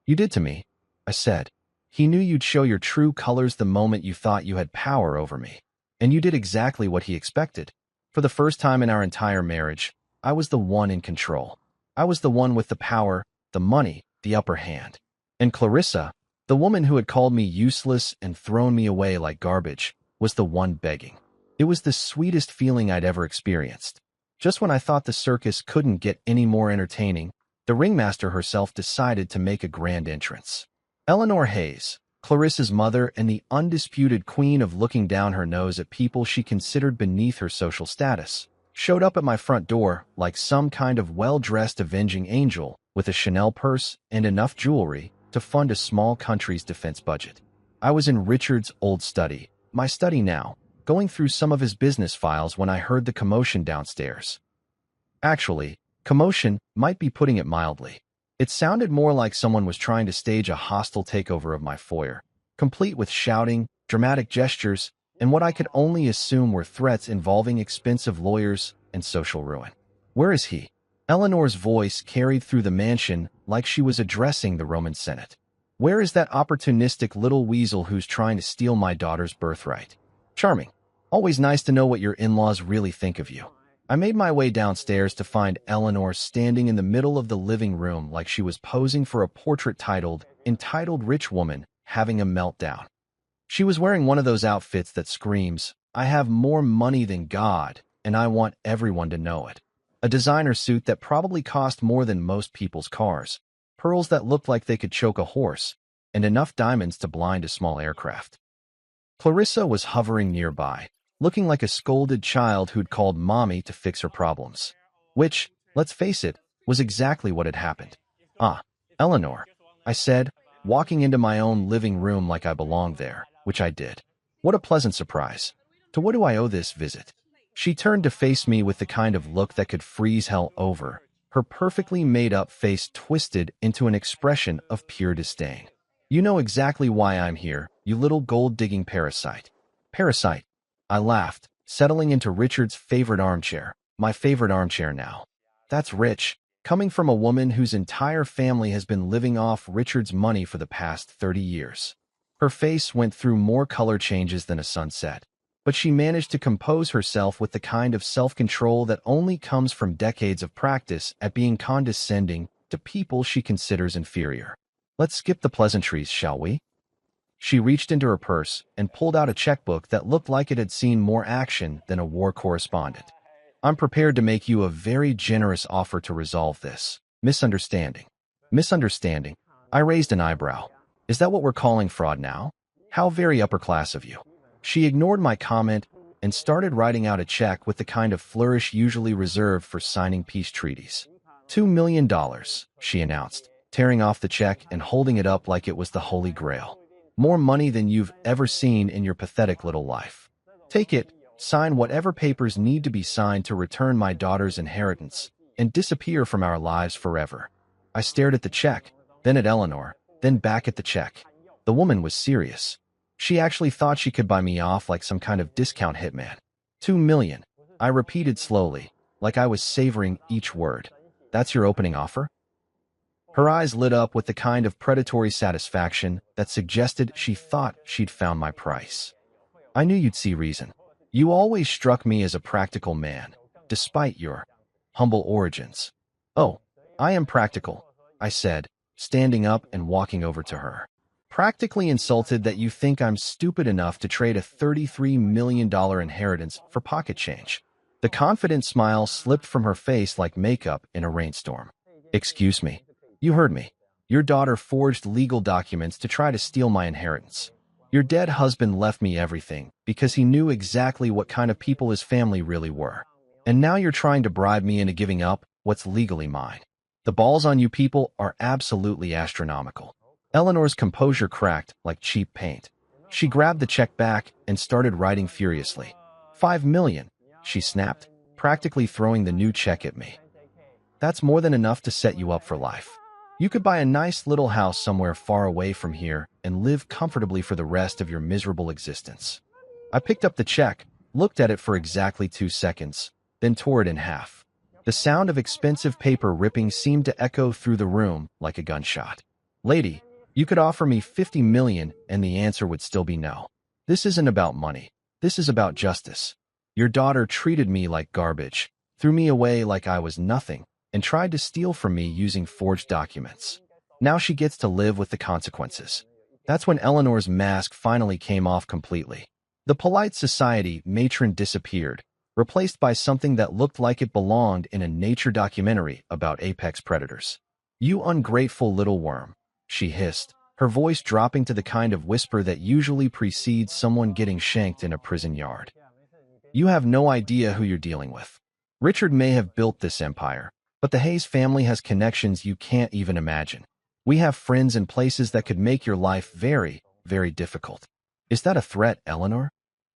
you did to me, I said. He knew you'd show your true colors the moment you thought you had power over me. And you did exactly what he expected. For the first time in our entire marriage, I was the one in control. I was the one with the power, the money, the upper hand. And Clarissa, the woman who had called me useless and thrown me away like garbage, was the one begging. It was the sweetest feeling I'd ever experienced. Just when I thought the circus couldn't get any more entertaining, the ringmaster herself decided to make a grand entrance. Eleanor Hayes, Clarissa's mother and the undisputed queen of looking down her nose at people she considered beneath her social status, showed up at my front door like some kind of well-dressed avenging angel with a Chanel purse and enough jewelry to fund a small country's defense budget. I was in Richard's old study, my study now, going through some of his business files when I heard the commotion downstairs. Actually, commotion might be putting it mildly. It sounded more like someone was trying to stage a hostile takeover of my foyer, complete with shouting, dramatic gestures, and what I could only assume were threats involving expensive lawyers and social ruin. Where is he? Eleanor's voice carried through the mansion like she was addressing the Roman Senate. Where is that opportunistic little weasel who's trying to steal my daughter's birthright? Charming. Always nice to know what your in-laws really think of you. I made my way downstairs to find Eleanor standing in the middle of the living room like she was posing for a portrait entitled Rich Woman Having a Meltdown. She was wearing one of those outfits that screams, I have more money than God, and I want everyone to know it. A designer suit that probably cost more than most people's cars, pearls that looked like they could choke a horse, and enough diamonds to blind a small aircraft. Clarissa was hovering nearby, looking like a scolded child who'd called mommy to fix her problems. Which, let's face it, was exactly what had happened. Ah, Eleanor, I said, walking into my own living room like I belonged there, which I did. What a pleasant surprise. To what do I owe this visit? She turned to face me with the kind of look that could freeze hell over, her perfectly made-up face twisted into an expression of pure disdain. You know exactly why I'm here, you little gold-digging parasite. Parasite. I laughed, settling into Richard's favorite armchair, my favorite armchair now. That's rich, coming from a woman whose entire family has been living off Richard's money for the past 30 years. Her face went through more color changes than a sunset, but she managed to compose herself with the kind of self-control that only comes from decades of practice at being condescending to people she considers inferior. Let's skip the pleasantries, shall we? She reached into her purse and pulled out a checkbook that looked like it had seen more action than a war correspondent. I'm prepared to make you a very generous offer to resolve this misunderstanding. Misunderstanding? I raised an eyebrow. Is that what we're calling fraud now? How very upper class of you. She ignored my comment and started writing out a check with the kind of flourish usually reserved for signing peace treaties. $2 million, she announced, tearing off the check and holding it up like it was the Holy Grail. More money than you've ever seen in your pathetic little life. Take it, sign whatever papers need to be signed to return my daughter's inheritance, and disappear from our lives forever. I stared at the check, then at Eleanor, then back at the check. The woman was serious. She actually thought she could buy me off like some kind of discount hitman. 2 million, I repeated slowly, like I was savoring each word. That's your opening offer? Her eyes lit up with the kind of predatory satisfaction that suggested she thought she'd found my price. I knew you'd see reason. You always struck me as a practical man, despite your humble origins. Oh, I am practical, I said, standing up and walking over to her. Practically insulted that you think I'm stupid enough to trade a $33 million inheritance for pocket change. The confident smile slipped from her face like makeup in a rainstorm. Excuse me. You heard me. Your daughter forged legal documents to try to steal my inheritance. Your dead husband left me everything because he knew exactly what kind of people his family really were. And now you're trying to bribe me into giving up what's legally mine. The balls on you people are absolutely astronomical. Eleanor's composure cracked like cheap paint. She grabbed the check back and started writing furiously. 5 million, she snapped, practically throwing the new check at me. That's more than enough to set you up for life. You could buy a nice little house somewhere far away from here and live comfortably for the rest of your miserable existence. I picked up the check, looked at it for exactly 2 seconds, then tore it in half. The sound of expensive paper ripping seemed to echo through the room like a gunshot. Lady, you could offer me 50 million and the answer would still be no. This isn't about money. This is about justice. Your daughter treated me like garbage, threw me away like I was nothing, and tried to steal from me using forged documents. Now she gets to live with the consequences. That's when Eleanor's mask finally came off completely. The polite society matron disappeared, replaced by something that looked like it belonged in a nature documentary about apex predators. You ungrateful little worm, she hissed, her voice dropping to the kind of whisper that usually precedes someone getting shanked in a prison yard. You have no idea who you're dealing with. Richard may have built this empire, but the Hayes family has connections you can't even imagine. We have friends in places that could make your life very, very difficult. Is that a threat, Eleanor?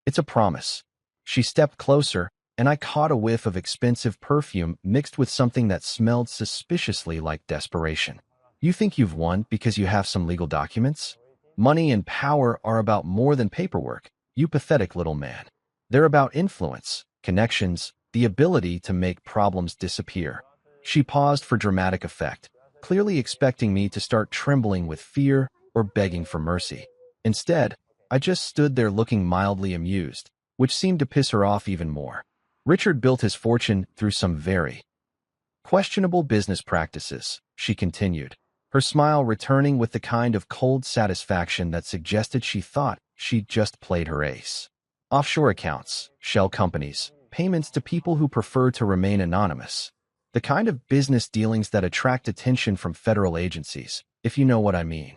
It's a promise. She stepped closer, and I caught a whiff of expensive perfume mixed with something that smelled suspiciously like desperation. You think you've won because you have some legal documents? Money and power are about more than paperwork, you pathetic little man. They're about influence, connections, the ability to make problems disappear. She paused for dramatic effect, clearly expecting me to start trembling with fear or begging for mercy. Instead, I just stood there looking mildly amused, which seemed to piss her off even more. Richard built his fortune through some very questionable business practices, she continued, her smile returning with the kind of cold satisfaction that suggested she thought she'd just played her ace. Offshore accounts, shell companies, payments to people who prefer to remain anonymous. The kind of business dealings that attract attention from federal agencies, if you know what I mean.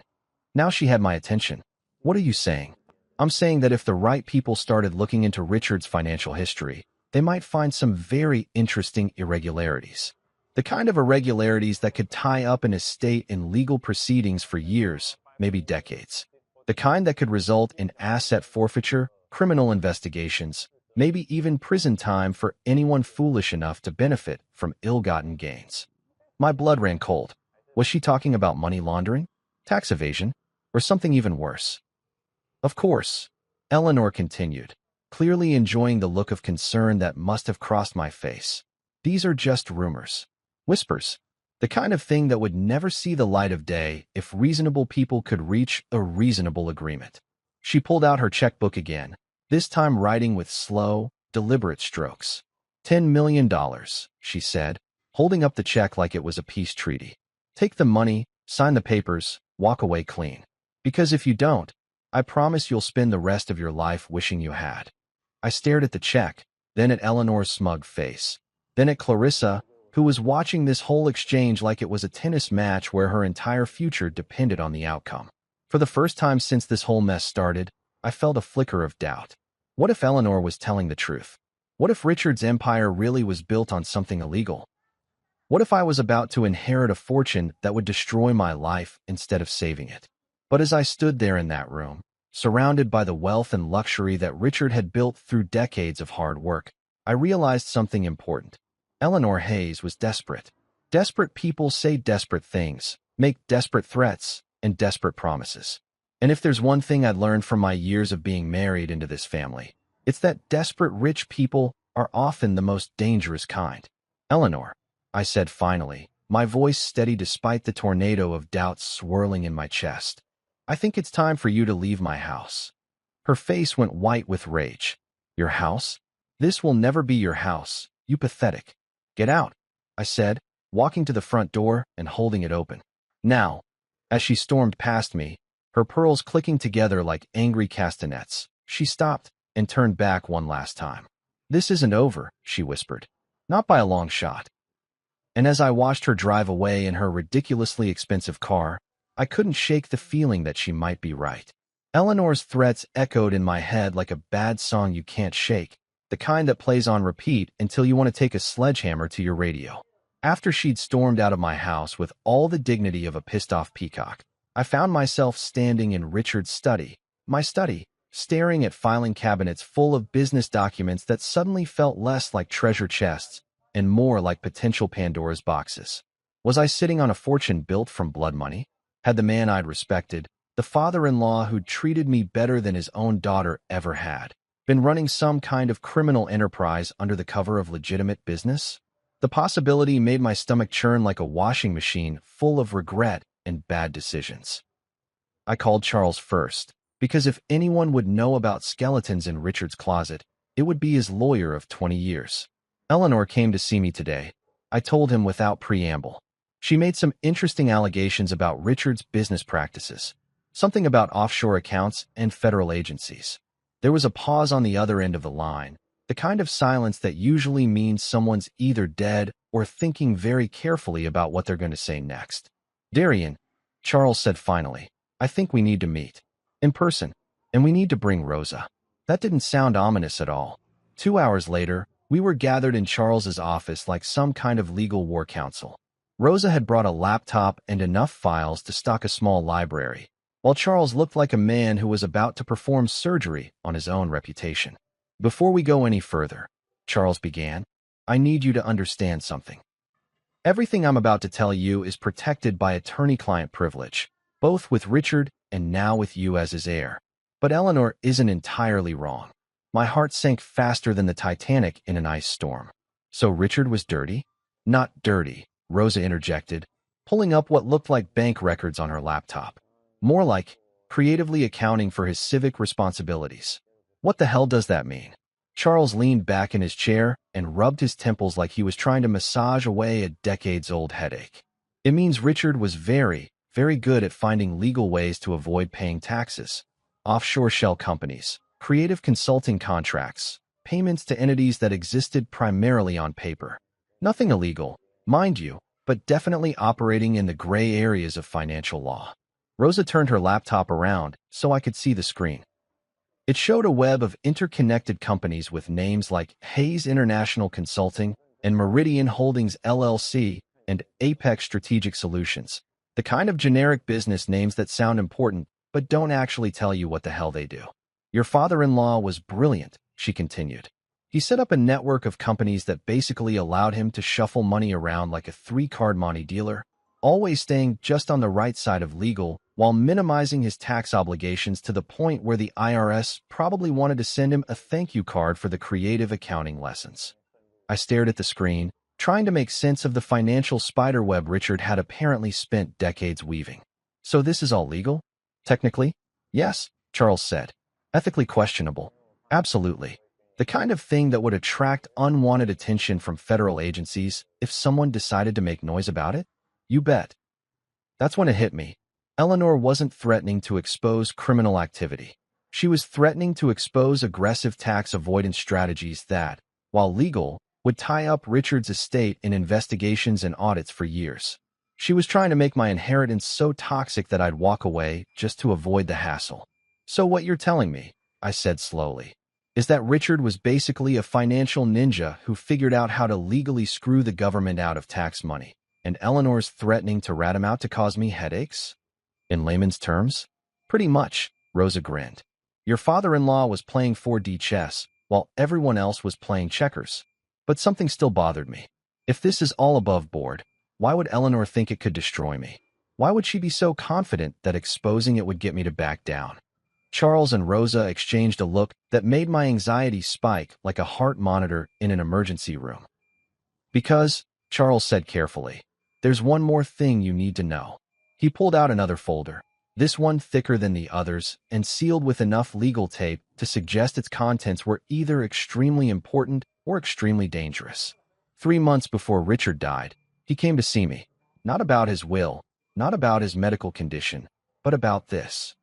Now she had my attention. What are you saying? I'm saying that if the right people started looking into Richard's financial history, they might find some very interesting irregularities. The kind of irregularities that could tie up an estate in legal proceedings for years, maybe decades. The kind that could result in asset forfeiture, criminal investigations, maybe even prison time for anyone foolish enough to benefit from ill-gotten gains. My blood ran cold. Was she talking about money laundering, tax evasion, or something even worse? Of course, Eleanor continued, clearly enjoying the look of concern that must have crossed my face. These are just rumors. Whispers. The kind of thing that would never see the light of day if reasonable people could reach a reasonable agreement. She pulled out her checkbook again, this time writing with slow, deliberate strokes. $10 million, she said, holding up the check like it was a peace treaty. Take the money, sign the papers, walk away clean. Because if you don't, I promise you'll spend the rest of your life wishing you had. I stared at the check, then at Eleanor's smug face, then at Clarissa, who was watching this whole exchange like it was a tennis match where her entire future depended on the outcome. For the first time since this whole mess started, I felt a flicker of doubt. What if Eleanor was telling the truth? What if Richard's empire really was built on something illegal? What if I was about to inherit a fortune that would destroy my life instead of saving it? But as I stood there in that room, surrounded by the wealth and luxury that Richard had built through decades of hard work, I realized something important. Eleanor Hayes was desperate. Desperate people say desperate things, make desperate threats, and desperate promises. And if there's one thing I'd learned from my years of being married into this family, it's that desperate rich people are often the most dangerous kind. Eleanor, I said finally, my voice steady despite the tornado of doubts swirling in my chest. I think it's time for you to leave my house. Her face went white with rage. Your house? This will never be your house, you pathetic. Get out, I said, walking to the front door and holding it open. Now, as she stormed past me, her pearls clicking together like angry castanets, she stopped and turned back one last time. This isn't over, she whispered. Not by a long shot. And as I watched her drive away in her ridiculously expensive car, I couldn't shake the feeling that she might be right. Eleanor's threats echoed in my head like a bad song you can't shake, the kind that plays on repeat until you want to take a sledgehammer to your radio. After she'd stormed out of my house with all the dignity of a pissed-off peacock, I found myself standing in Richard's study, my study, staring at filing cabinets full of business documents that suddenly felt less like treasure chests and more like potential Pandora's boxes. Was I sitting on a fortune built from blood money? Had the man I'd respected, the father-in-law who'd treated me better than his own daughter ever had, been running some kind of criminal enterprise under the cover of legitimate business? The possibility made my stomach churn like a washing machine full of regret and bad decisions. I called Charles first, because if anyone would know about skeletons in Richard's closet, it would be his lawyer of 20 years. Eleanor came to see me today, I told him without preamble. She made some interesting allegations about Richard's business practices, something about offshore accounts and federal agencies. There was a pause on the other end of the line, the kind of silence that usually means someone's either dead or thinking very carefully about what they're going to say next. Darian, Charles said finally, I think we need to meet. In person. And we need to bring Rosa. That didn't sound ominous at all. 2 hours later, we were gathered in Charles's office like some kind of legal war council. Rosa had brought a laptop and enough files to stock a small library, while Charles looked like a man who was about to perform surgery on his own reputation. Before we go any further, Charles began, I need you to understand something. Everything I'm about to tell you is protected by attorney-client privilege, both with Richard and now with you as his heir. But Eleanor isn't entirely wrong. My heart sank faster than the Titanic in an ice storm. So Richard was dirty? Not dirty, Rosa interjected, pulling up what looked like bank records on her laptop. More like creatively accounting for his civic responsibilities. What the hell does that mean? Charles leaned back in his chair and rubbed his temples like he was trying to massage away a decades-old headache. It means Richard was very, very good at finding legal ways to avoid paying taxes. Offshore shell companies, creative consulting contracts, payments to entities that existed primarily on paper. Nothing illegal, mind you, but definitely operating in the gray areas of financial law. Rosa turned her laptop around so I could see the screen. It showed a web of interconnected companies with names like Hayes International Consulting and Meridian Holdings LLC and Apex Strategic Solutions, the kind of generic business names that sound important but don't actually tell you what the hell they do. Your father-in-law was brilliant, she continued. He set up a network of companies that basically allowed him to shuffle money around like a three-card money dealer, always staying just on the right side of legal while minimizing his tax obligations to the point where the IRS probably wanted to send him a thank you card for the creative accounting lessons. I stared at the screen, trying to make sense of the financial spiderweb Richard had apparently spent decades weaving. So this is all legal? Technically? Yes, Charles said. Ethically questionable? Absolutely. The kind of thing that would attract unwanted attention from federal agencies if someone decided to make noise about it? You bet. That's when it hit me. Eleanor wasn't threatening to expose criminal activity. She was threatening to expose aggressive tax avoidance strategies that, while legal, would tie up Richard's estate in investigations and audits for years. She was trying to make my inheritance so toxic that I'd walk away just to avoid the hassle. So what you're telling me, I said slowly, is that Richard was basically a financial ninja who figured out how to legally screw the government out of tax money, and Eleanor's threatening to rat him out to cause me headaches? In layman's terms? Pretty much, Rosa grinned. Your father-in-law was playing 4D chess, while everyone else was playing checkers. But something still bothered me. If this is all above board, why would Eleanor think it could destroy me? Why would she be so confident that exposing it would get me to back down? Charles and Rosa exchanged a look that made my anxiety spike like a heart monitor in an emergency room. Because, Charles said carefully, there's one more thing you need to know. He pulled out another folder, this one thicker than the others and sealed with enough legal tape to suggest its contents were either extremely important or extremely dangerous. 3 months before Richard died, he came to see me. Not about his will, not about his medical condition, but about this.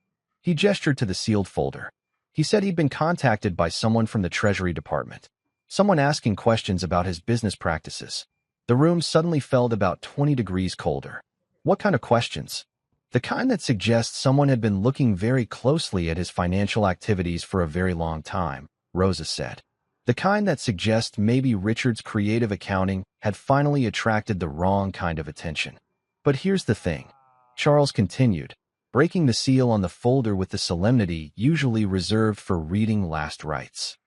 He gestured to the sealed folder. He said he'd been contacted by someone from the Treasury Department. Someone asking questions about his business practices. The room suddenly felt about 20 degrees colder. What kind of questions? The kind that suggests someone had been looking very closely at his financial activities for a very long time, Rosa said. The kind that suggests maybe Richard's creative accounting had finally attracted the wrong kind of attention. But here's the thing, Charles continued, breaking the seal on the folder with the solemnity usually reserved for reading last rites.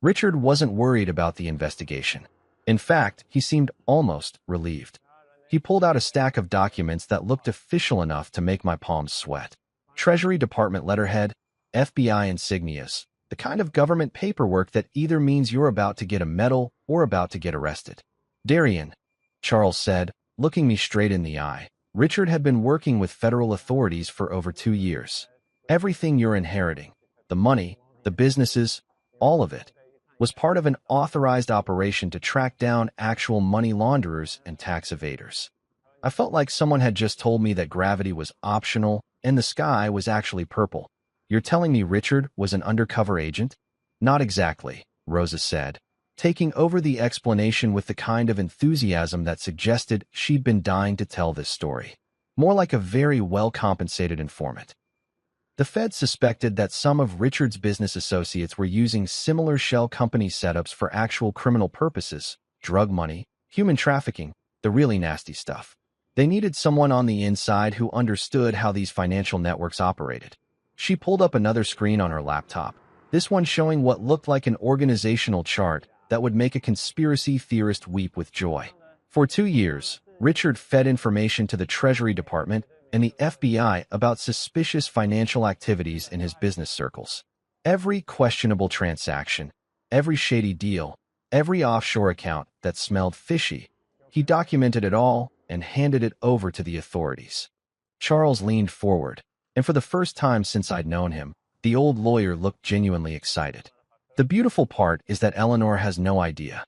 Richard wasn't worried about the investigation. In fact, he seemed almost relieved. He pulled out a stack of documents that looked official enough to make my palms sweat. Treasury Department letterhead, FBI insignias, the kind of government paperwork that either means you're about to get a medal or about to get arrested. Darian, Charles said, looking me straight in the eye. Richard had been working with federal authorities for over 2 years. Everything you're inheriting, the money, the businesses, all of it, was part of an authorized operation to track down actual money launderers and tax evaders. I felt like someone had just told me that gravity was optional and the sky was actually purple. You're telling me Richard was an undercover agent? Not exactly, Rosa said, taking over the explanation with the kind of enthusiasm that suggested she'd been dying to tell this story. More like a very well-compensated informant. The Fed suspected that some of Richard's business associates were using similar shell company setups for actual criminal purposes, drug money, human trafficking, the really nasty stuff. They needed someone on the inside who understood how these financial networks operated. She pulled up another screen on her laptop, this one showing what looked like an organizational chart that would make a conspiracy theorist weep with joy. For 2 years, Richard fed information to the Treasury Department and the FBI about suspicious financial activities in his business circles. Every questionable transaction, every shady deal, every offshore account that smelled fishy, he documented it all and handed it over to the authorities. Charles leaned forward, and for the first time since I'd known him, the old lawyer looked genuinely excited. The beautiful part is that Eleanor has no idea.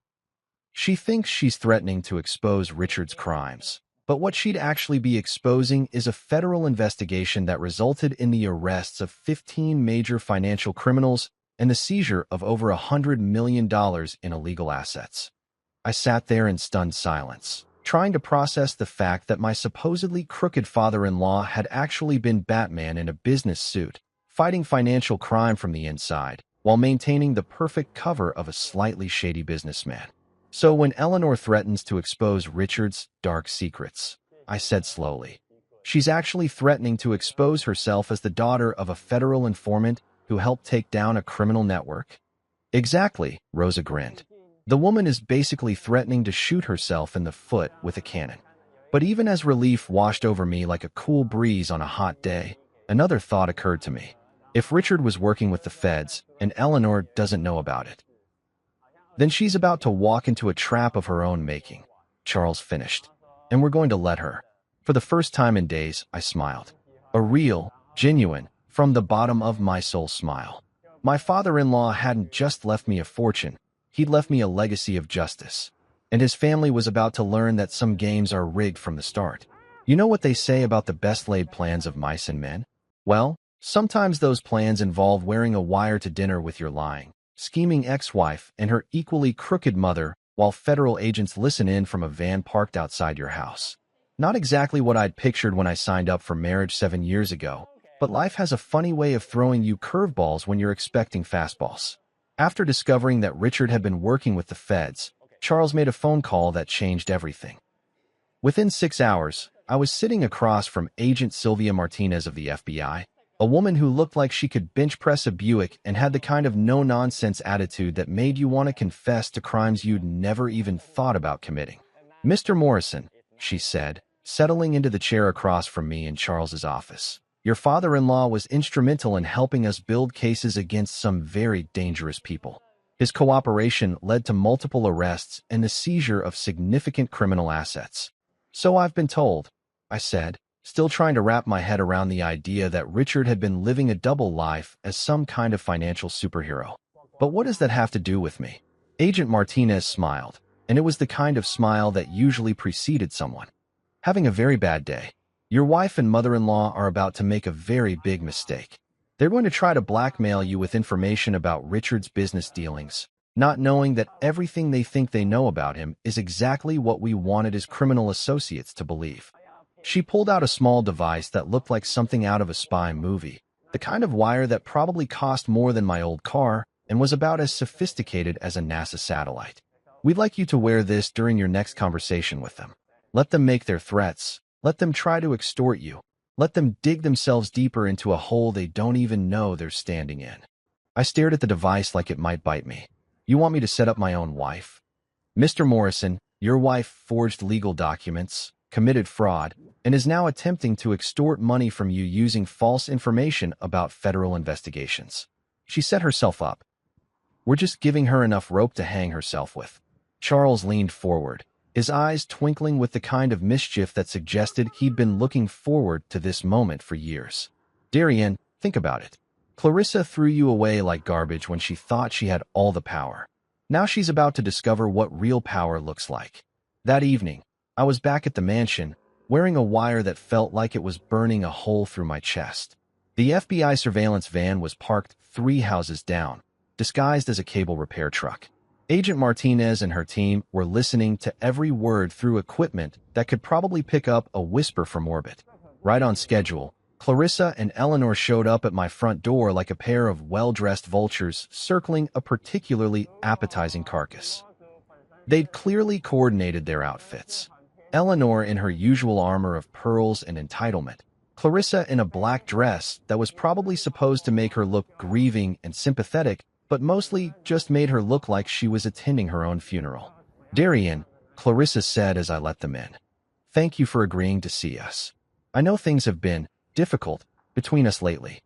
She thinks she's threatening to expose Richard's crimes. But what she'd actually be exposing is a federal investigation that resulted in the arrests of 15 major financial criminals and the seizure of over $100 million in illegal assets. I sat there in stunned silence, trying to process the fact that my supposedly crooked father-in-law had actually been Batman in a business suit, fighting financial crime from the inside, while maintaining the perfect cover of a slightly shady businessman. So when Eleanor threatens to expose Richard's dark secrets, I said slowly, she's actually threatening to expose herself as the daughter of a federal informant who helped take down a criminal network? Exactly, Rosa grinned. The woman is basically threatening to shoot herself in the foot with a cannon. But even as relief washed over me like a cool breeze on a hot day, another thought occurred to me. If Richard was working with the feds and Eleanor doesn't know about it, then she's about to walk into a trap of her own making. Charles finished. And we're going to let her. For the first time in days, I smiled. A real, genuine, from the bottom of my soul smile. My father-in-law hadn't just left me a fortune, he'd left me a legacy of justice. And his family was about to learn that some games are rigged from the start. You know what they say about the best-laid plans of mice and men? Well, sometimes those plans involve wearing a wire to dinner with your lying, scheming ex-wife and her equally crooked mother while federal agents listen in from a van parked outside your house. Not exactly what I'd pictured when I signed up for marriage 7 years ago, but life has a funny way of throwing you curveballs when you're expecting fastballs. After discovering that Richard had been working with the feds, Charles made a phone call that changed everything. Within 6 hours, I was sitting across from Agent Sylvia Martinez of the FBI, a woman who looked like she could bench press a Buick and had the kind of no-nonsense attitude that made you want to confess to crimes you'd never even thought about committing. Mr. Morrison, she said, settling into the chair across from me in Charles's office. Your father-in-law was instrumental in helping us build cases against some very dangerous people. His cooperation led to multiple arrests and the seizure of significant criminal assets. So I've been told, I said, still trying to wrap my head around the idea that Richard had been living a double life as some kind of financial superhero. But what does that have to do with me? Agent Martinez smiled, and it was the kind of smile that usually preceded someone having a very bad day. Your wife and mother-in-law are about to make a very big mistake. They're going to try to blackmail you with information about Richard's business dealings, not knowing that everything they think they know about him is exactly what we wanted his criminal associates to believe. She pulled out a small device that looked like something out of a spy movie, the kind of wire that probably cost more than my old car and was about as sophisticated as a NASA satellite. We'd like you to wear this during your next conversation with them. Let them make their threats. Let them try to extort you. Let them dig themselves deeper into a hole they don't even know they're standing in. I stared at the device like it might bite me. You want me to set up my own wife? Mr. Morrison, your wife forged legal documents, committed fraud, and is now attempting to extort money from you using false information about federal investigations. She set herself up. We're just giving her enough rope to hang herself with. Charles leaned forward, his eyes twinkling with the kind of mischief that suggested he'd been looking forward to this moment for years. Darian, think about it. Clarissa threw you away like garbage when she thought she had all the power. Now she's about to discover what real power looks like. That evening, I was back at the mansion, wearing a wire that felt like it was burning a hole through my chest. The FBI surveillance van was parked 3 houses down, disguised as a cable repair truck. Agent Martinez and her team were listening to every word through equipment that could probably pick up a whisper from orbit. Right on schedule, Clarissa and Eleanor showed up at my front door like a pair of well-dressed vultures circling a particularly appetizing carcass. They'd clearly coordinated their outfits. Eleanor in her usual armor of pearls and entitlement, Clarissa in a black dress that was probably supposed to make her look grieving and sympathetic, but mostly just made her look like she was attending her own funeral. Darian, Clarissa said as I let them in. Thank you for agreeing to see us. I know things have been difficult between us lately.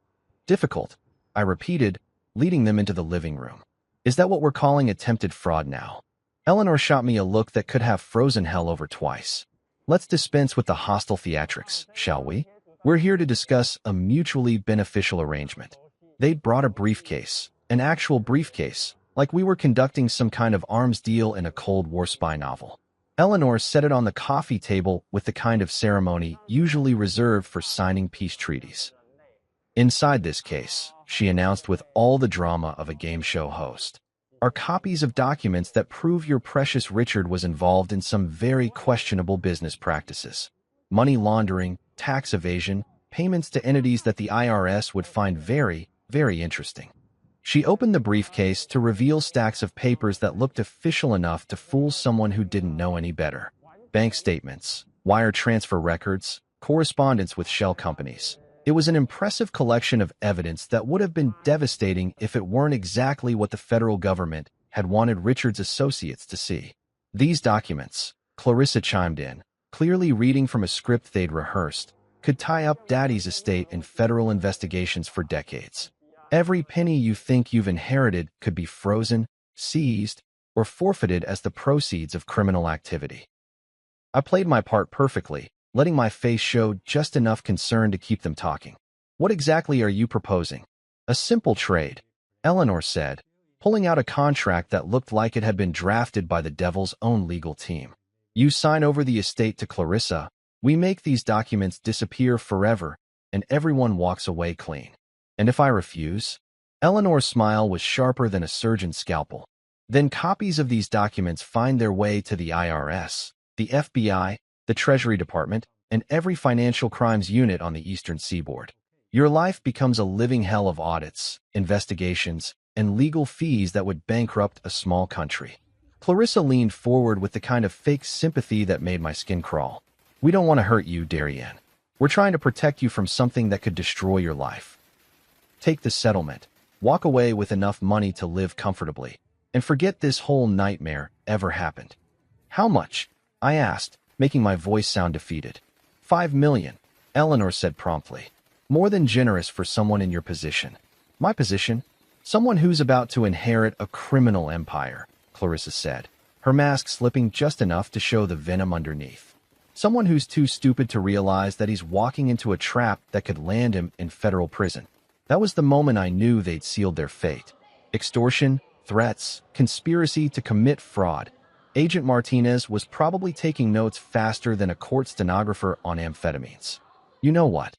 Difficult, I repeated, leading them into the living room. Is that what we're calling attempted fraud now? Eleanor shot me a look that could have frozen hell over twice. Let's dispense with the hostile theatrics, shall we? We're here to discuss a mutually beneficial arrangement. They'd brought a briefcase. An actual briefcase, like we were conducting some kind of arms deal in a Cold War spy novel. Eleanor set it on the coffee table with the kind of ceremony usually reserved for signing peace treaties. Inside this case, she announced with all the drama of a game show host, are copies of documents that prove your precious Richard was involved in some very questionable business practices. Money laundering, tax evasion, payments to entities that the IRS would find very, very interesting. She opened the briefcase to reveal stacks of papers that looked official enough to fool someone who didn't know any better. Bank statements, wire transfer records, correspondence with shell companies. It was an impressive collection of evidence that would have been devastating if it weren't exactly what the federal government had wanted Richard's associates to see. These documents, Clarissa chimed in, clearly reading from a script they'd rehearsed, could tie up Daddy's estate in federal investigations for decades. Every penny you think you've inherited could be frozen, seized, or forfeited as the proceeds of criminal activity. I played my part perfectly, letting my face show just enough concern to keep them talking. What exactly are you proposing? A simple trade, Eleanor said, pulling out a contract that looked like it had been drafted by the devil's own legal team. You sign over the estate to Clarissa, we make these documents disappear forever, and everyone walks away clean. And if I refuse? Eleanor's smile was sharper than a surgeon's scalpel. Then copies of these documents find their way to the IRS, the FBI, the Treasury Department, and every financial crimes unit on the Eastern Seaboard. Your life becomes a living hell of audits, investigations, and legal fees that would bankrupt a small country. Clarissa leaned forward with the kind of fake sympathy that made my skin crawl. We don't want to hurt you, Darien. We're trying to protect you from something that could destroy your life. Take the settlement, walk away with enough money to live comfortably, and forget this whole nightmare ever happened. How much? I asked, making my voice sound defeated. $5 million, Eleanor said promptly. More than generous for someone in your position. My position? Someone who's about to inherit a criminal empire, Clarissa said, her mask slipping just enough to show the venom underneath. Someone who's too stupid to realize that he's walking into a trap that could land him in federal prison. That was the moment I knew they'd sealed their fate. Extortion, threats, conspiracy to commit fraud. Agent Martinez was probably taking notes faster than a court stenographer on amphetamines. You know what?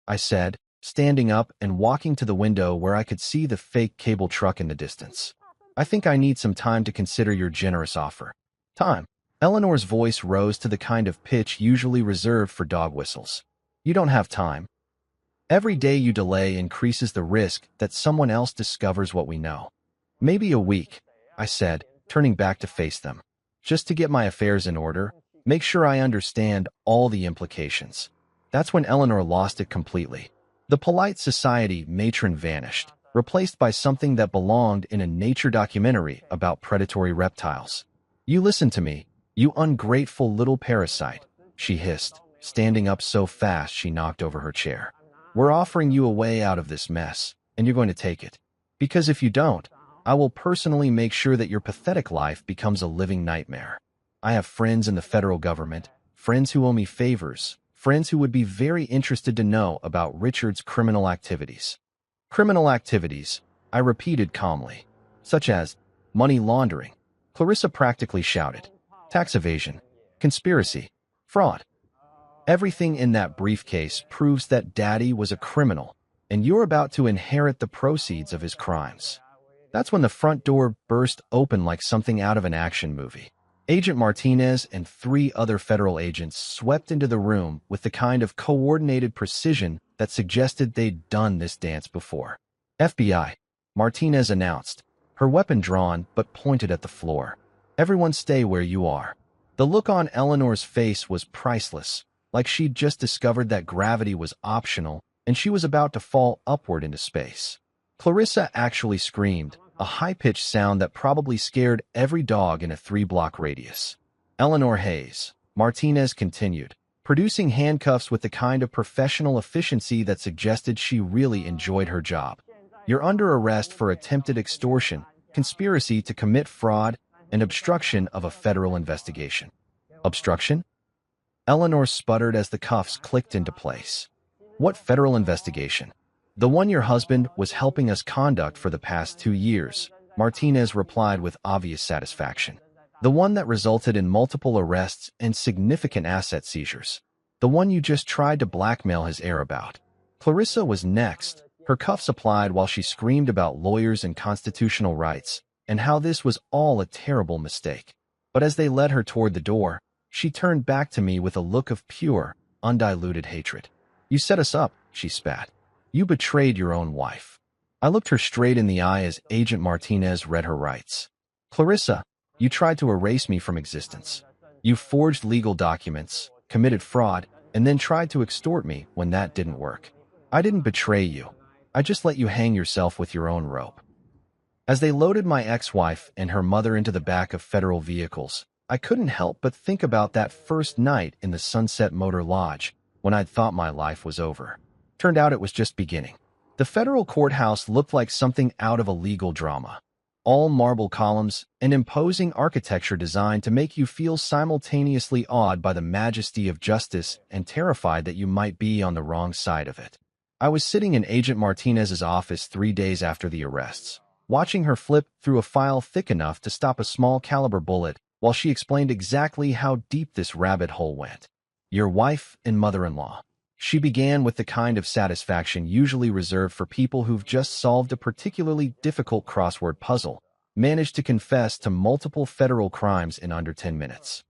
I said, standing up and walking to the window where I could see the fake cable truck in the distance. I think I need some time to consider your generous offer. Time. Eleanor's voice rose to the kind of pitch usually reserved for dog whistles. You don't have time. Every day you delay increases the risk that someone else discovers what we know. Maybe a week, I said, turning back to face them. Just to get my affairs in order, make sure I understand all the implications. That's when Eleanor lost it completely. The polite society matron vanished, replaced by something that belonged in a nature documentary about predatory reptiles. You listen to me, you ungrateful little parasite, she hissed, standing up so fast she knocked over her chair. We're offering you a way out of this mess, and you're going to take it. Because if you don't, I will personally make sure that your pathetic life becomes a living nightmare. I have friends in the federal government, friends who owe me favors, friends who would be very interested to know about Richard's criminal activities. Criminal activities, I repeated calmly, such as money laundering. Clarissa practically shouted. Tax evasion, conspiracy, fraud. Everything in that briefcase proves that Daddy was a criminal, and you're about to inherit the proceeds of his crimes. That's when the front door burst open like something out of an action movie. Agent Martinez and 3 other federal agents swept into the room with the kind of coordinated precision that suggested they'd done this dance before. FBI, Martinez announced, her weapon drawn but pointed at the floor. Everyone stay where you are. The look on Eleanor's face was priceless, like she'd just discovered that gravity was optional and she was about to fall upward into space. Clarissa actually screamed, a high-pitched sound that probably scared every dog in a 3-block radius. Eleanor Hayes, Martinez continued, producing handcuffs with the kind of professional efficiency that suggested she really enjoyed her job. You're under arrest for attempted extortion, conspiracy to commit fraud, and obstruction of a federal investigation. Obstruction? Eleanor sputtered as the cuffs clicked into place. What federal investigation? The one your husband was helping us conduct for the past 2 years, Martinez replied with obvious satisfaction. The one that resulted in multiple arrests and significant asset seizures. The one you just tried to blackmail his heir about. Clarissa was next, her cuffs applied while she screamed about lawyers and constitutional rights, and how this was all a terrible mistake. But as they led her toward the door, she turned back to me with a look of pure, undiluted hatred. You set us up, she spat. You betrayed your own wife. I looked her straight in the eye as Agent Martinez read her rights. Clarissa, you tried to erase me from existence. You forged legal documents, committed fraud, and then tried to extort me when that didn't work. I didn't betray you. I just let you hang yourself with your own rope. As they loaded my ex-wife and her mother into the back of federal vehicles, I couldn't help but think about that first night in the Sunset Motor Lodge when I'd thought my life was over. Turned out it was just beginning. The federal courthouse looked like something out of a legal drama. All marble columns and imposing architecture designed to make you feel simultaneously awed by the majesty of justice and terrified that you might be on the wrong side of it. I was sitting in Agent Martinez's office 3 days after the arrests, watching her flip through a file thick enough to stop a small caliber bullet while she explained exactly how deep this rabbit hole went. Your wife and mother-in-law. She began with the kind of satisfaction usually reserved for people who've just solved a particularly difficult crossword puzzle, managed to confess to multiple federal crimes in under 10 minutes.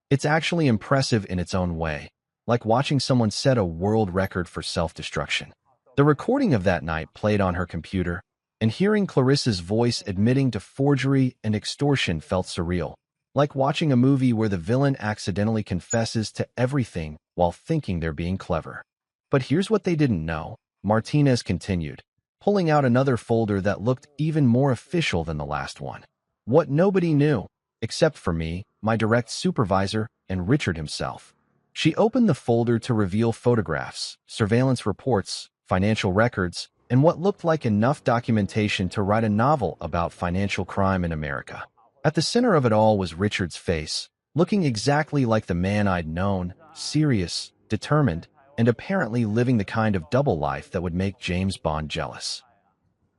It's actually impressive in its own way, like watching someone set a world record for self-destruction. The recording of that night played on her computer, and hearing Clarissa's voice admitting to forgery and extortion felt surreal, like watching a movie where the villain accidentally confesses to everything while thinking they're being clever. But here's what they didn't know, Martinez continued, pulling out another folder that looked even more official than the last one. What nobody knew, except for me, my direct supervisor, and Richard himself. She opened the folder to reveal photographs, surveillance reports, financial records, and what looked like enough documentation to write a novel about financial crime in America. At the center of it all was Richard's face, looking exactly like the man I'd known, serious, determined, and apparently living the kind of double life that would make James Bond jealous.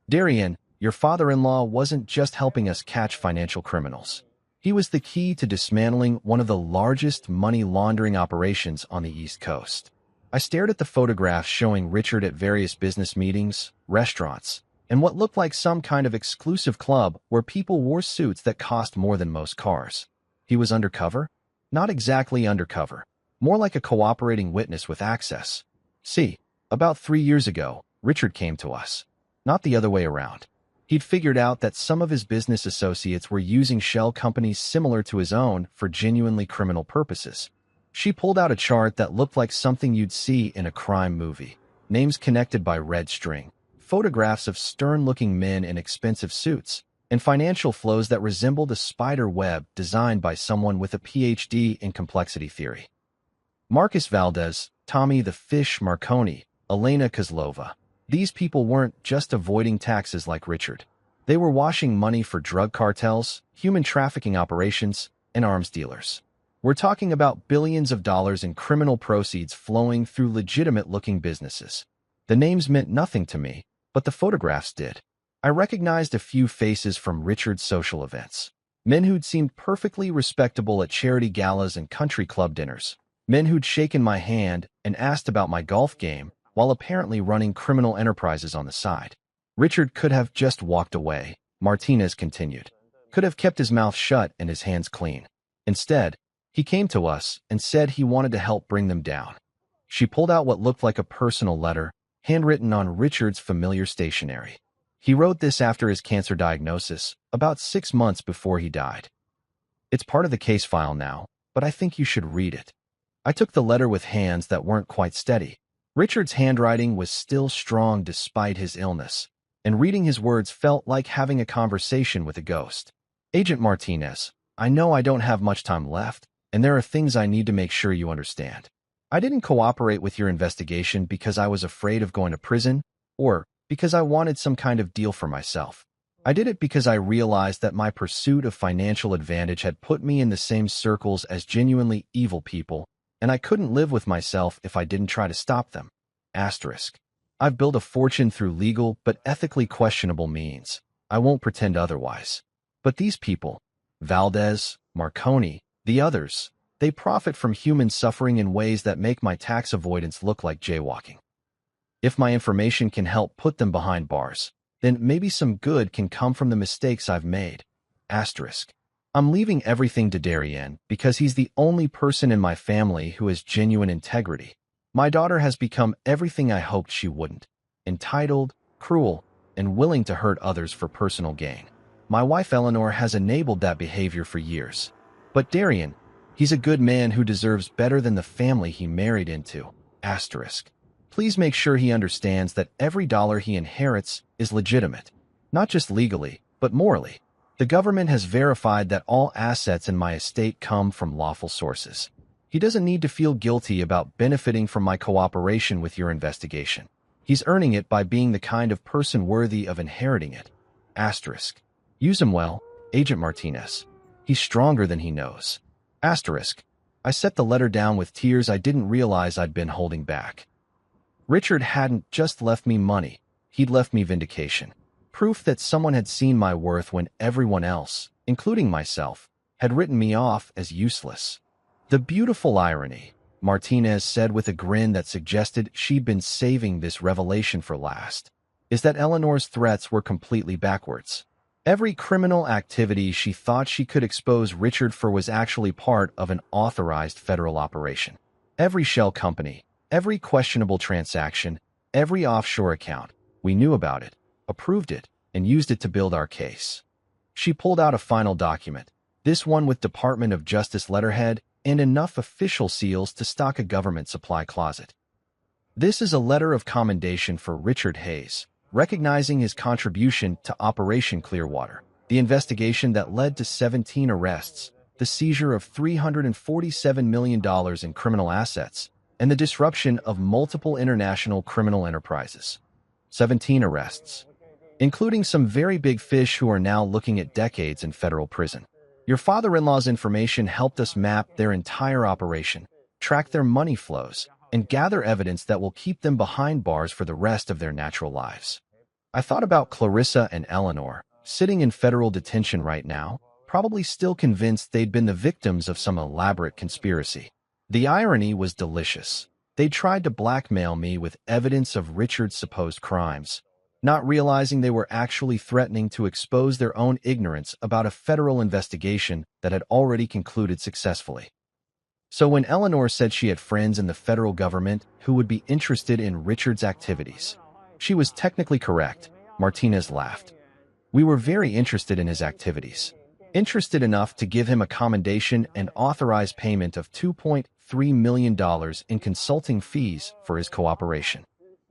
Darian, your father-in-law wasn't just helping us catch financial criminals. He was the key to dismantling one of the largest money laundering operations on the East Coast. I stared at the photographs showing Richard at various business meetings, restaurants, and what looked like some kind of exclusive club where people wore suits that cost more than most cars. He was undercover? Not exactly undercover. More like a cooperating witness with access. See, about 3 years ago, Richard came to us. Not the other way around. He'd figured out that some of his business associates were using shell companies similar to his own for genuinely criminal purposes. She pulled out a chart that looked like something you'd see in a crime movie. Names connected by red string, photographs of stern-looking men in expensive suits, and financial flows that resembled a spider web designed by someone with a PhD in complexity theory. Marcus Valdez, Tommy the Fish Marconi, Elena Kozlova. These people weren't just avoiding taxes like Richard. They were washing money for drug cartels, human trafficking operations, and arms dealers. We're talking about billions of dollars in criminal proceeds flowing through legitimate-looking businesses. The names meant nothing to me, but the photographs did. I recognized a few faces from Richard's social events. Men who'd seemed perfectly respectable at charity galas and country club dinners. Men who'd shaken my hand and asked about my golf game while apparently running criminal enterprises on the side. Richard could have just walked away, Martinez continued. Could have kept his mouth shut and his hands clean. Instead, he came to us and said he wanted to help bring them down. She pulled out what looked like a personal letter, handwritten on Richard's familiar stationery. He wrote this after his cancer diagnosis, about 6 months before he died. It's part of the case file now, but I think you should read it. I took the letter with hands that weren't quite steady. Richard's handwriting was still strong despite his illness, and reading his words felt like having a conversation with a ghost. Agent Martinez, I know I don't have much time left, and there are things I need to make sure you understand. I didn't cooperate with your investigation because I was afraid of going to prison, or because I wanted some kind of deal for myself. I did it because I realized that my pursuit of financial advantage had put me in the same circles as genuinely evil people, and I couldn't live with myself if I didn't try to stop them. Asterisk. I've built a fortune through legal but ethically questionable means. I won't pretend otherwise. But these people, Valdez, Marconi, the others, they profit from human suffering in ways that make my tax avoidance look like jaywalking. If my information can help put them behind bars, then maybe some good can come from the mistakes I've made. Asterisk. I'm leaving everything to Darian because he's the only person in my family who has genuine integrity. My daughter has become everything I hoped she wouldn't: entitled, cruel, and willing to hurt others for personal gain. My wife Eleanor has enabled that behavior for years. But Darian, he's a good man who deserves better than the family he married into. Asterisk. Please make sure he understands that every dollar he inherits is legitimate, not just legally, but morally. The government has verified that all assets in my estate come from lawful sources. He doesn't need to feel guilty about benefiting from my cooperation with your investigation. He's earning it by being the kind of person worthy of inheriting it. Asterisk. Use him well, Agent Martinez. He's stronger than he knows. Asterisk. I set the letter down with tears I didn't realize I'd been holding back. Richard hadn't just left me money, he'd left me vindication. Proof that someone had seen my worth when everyone else, including myself, had written me off as useless. The beautiful irony, Martinez said with a grin that suggested she'd been saving this revelation for last, is that Eleanor's threats were completely backwards. Every criminal activity she thought she could expose Richard for was actually part of an authorized federal operation. Every shell company, every questionable transaction, every offshore account, we knew about it, approved it, and used it to build our case. She pulled out a final document, this one with Department of Justice letterhead and enough official seals to stock a government supply closet. This is a letter of commendation for Richard Hayes, recognizing his contribution to Operation Clearwater, the investigation that led to 17 arrests, the seizure of $347 million in criminal assets, and the disruption of multiple international criminal enterprises. 17 arrests, including some very big fish who are now looking at decades in federal prison. Your father-in-law's information helped us map their entire operation, track their money flows, and gather evidence that will keep them behind bars for the rest of their natural lives. I thought about Clarissa and Eleanor, sitting in federal detention right now, probably still convinced they'd been the victims of some elaborate conspiracy. The irony was delicious. They tried to blackmail me with evidence of Richard's supposed crimes, not realizing they were actually threatening to expose their own ignorance about a federal investigation that had already concluded successfully. So when Eleanor said she had friends in the federal government who would be interested in Richard's activities, she was technically correct. Martinez laughed. We were very interested in his activities. Interested enough to give him a commendation and authorize payment of $2.3 million in consulting fees for his cooperation.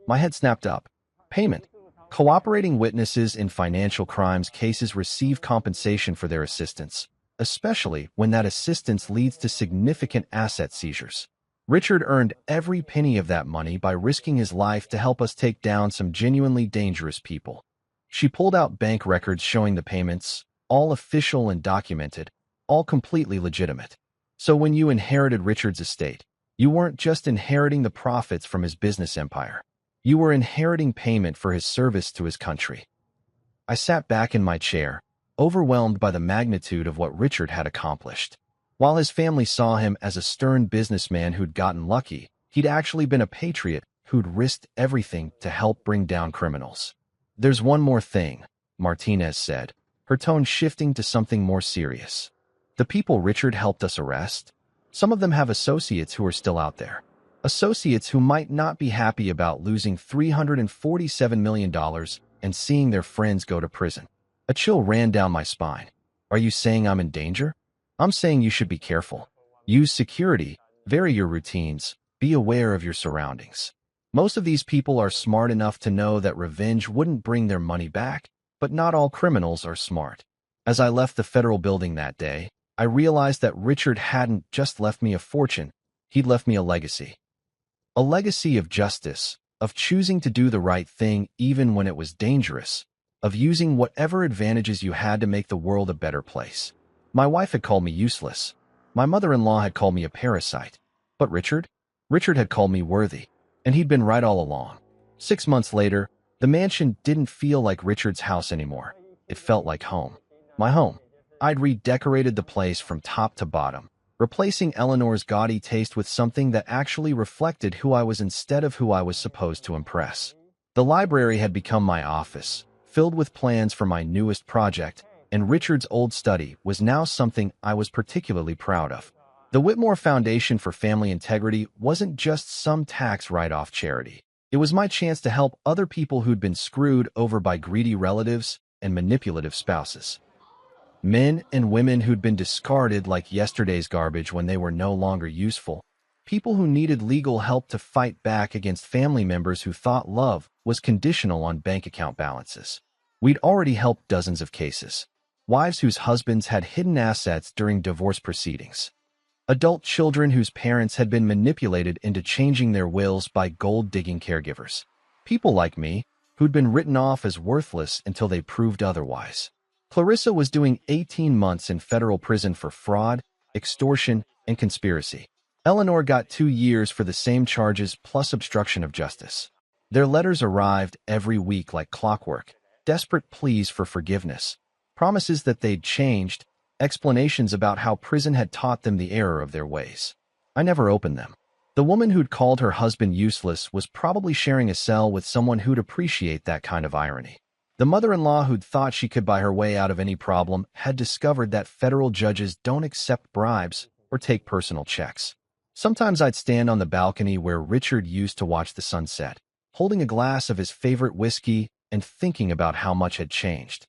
My head snapped up. Payment. Cooperating witnesses in financial crimes cases receive compensation for their assistance, especially when that assistance leads to significant asset seizures. Richard earned every penny of that money by risking his life to help us take down some genuinely dangerous people. She pulled out bank records showing the payments, all official and documented, all completely legitimate. So when you inherited Richard's estate, you weren't just inheriting the profits from his business empire. You were inheriting payment for his service to his country. I sat back in my chair, overwhelmed by the magnitude of what Richard had accomplished. While his family saw him as a stern businessman who'd gotten lucky, he'd actually been a patriot who'd risked everything to help bring down criminals. There's one more thing, Martinez said, her tone shifting to something more serious. The people Richard helped us arrest, some of them have associates who are still out there. Associates who might not be happy about losing $347 million and seeing their friends go to prison. A chill ran down my spine. Are you saying I'm in danger? I'm saying you should be careful. Use security, vary your routines, be aware of your surroundings. Most of these people are smart enough to know that revenge wouldn't bring their money back, but not all criminals are smart. As I left the federal building that day, I realized that Richard hadn't just left me a fortune, he'd left me a legacy. A legacy of justice, of choosing to do the right thing even when it was dangerous, of using whatever advantages you had to make the world a better place. My wife had called me useless. My mother-in-law had called me a parasite. But Richard had called me worthy, and he'd been right all along. 6 months later, the mansion didn't feel like Richard's house anymore. It felt like home. My home. I'd redecorated the place from top to bottom, replacing Eleanor's gaudy taste with something that actually reflected who I was instead of who I was supposed to impress. The library had become my office, filled with plans for my newest project, and Richard's old study was now something I was particularly proud of. The Whitmore Foundation for Family Integrity wasn't just some tax write-off charity. It was my chance to help other people who'd been screwed over by greedy relatives and manipulative spouses. Men and women who'd been discarded like yesterday's garbage when they were no longer useful. People who needed legal help to fight back against family members who thought love was conditional on bank account balances. We'd already helped dozens of cases. Wives whose husbands had hidden assets during divorce proceedings. Adult children whose parents had been manipulated into changing their wills by gold-digging caregivers. People like me, who'd been written off as worthless until they proved otherwise. Clarissa was doing 18 months in federal prison for fraud, extortion, and conspiracy. Eleanor got 2 years for the same charges plus obstruction of justice. Their letters arrived every week like clockwork, desperate pleas for forgiveness, promises that they'd changed, explanations about how prison had taught them the error of their ways. I never opened them. The woman who'd called her husband useless was probably sharing a cell with someone who'd appreciate that kind of irony. The mother-in-law who'd thought she could buy her way out of any problem had discovered that federal judges don't accept bribes or take personal checks. Sometimes I'd stand on the balcony where Richard used to watch the sunset, holding a glass of his favorite whiskey and thinking about how much had changed.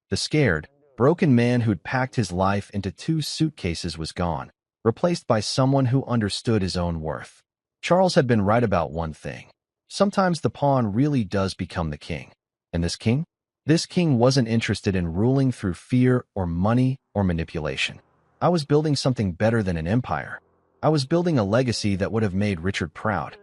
The scared, broken man who'd packed his life into 2 suitcases was gone, replaced by someone who understood his own worth. Charles had been right about one thing. Sometimes the pawn really does become the king. And this king? This king wasn't interested in ruling through fear or money or manipulation. I was building something better than an empire. I was building a legacy that would have made Richard proud.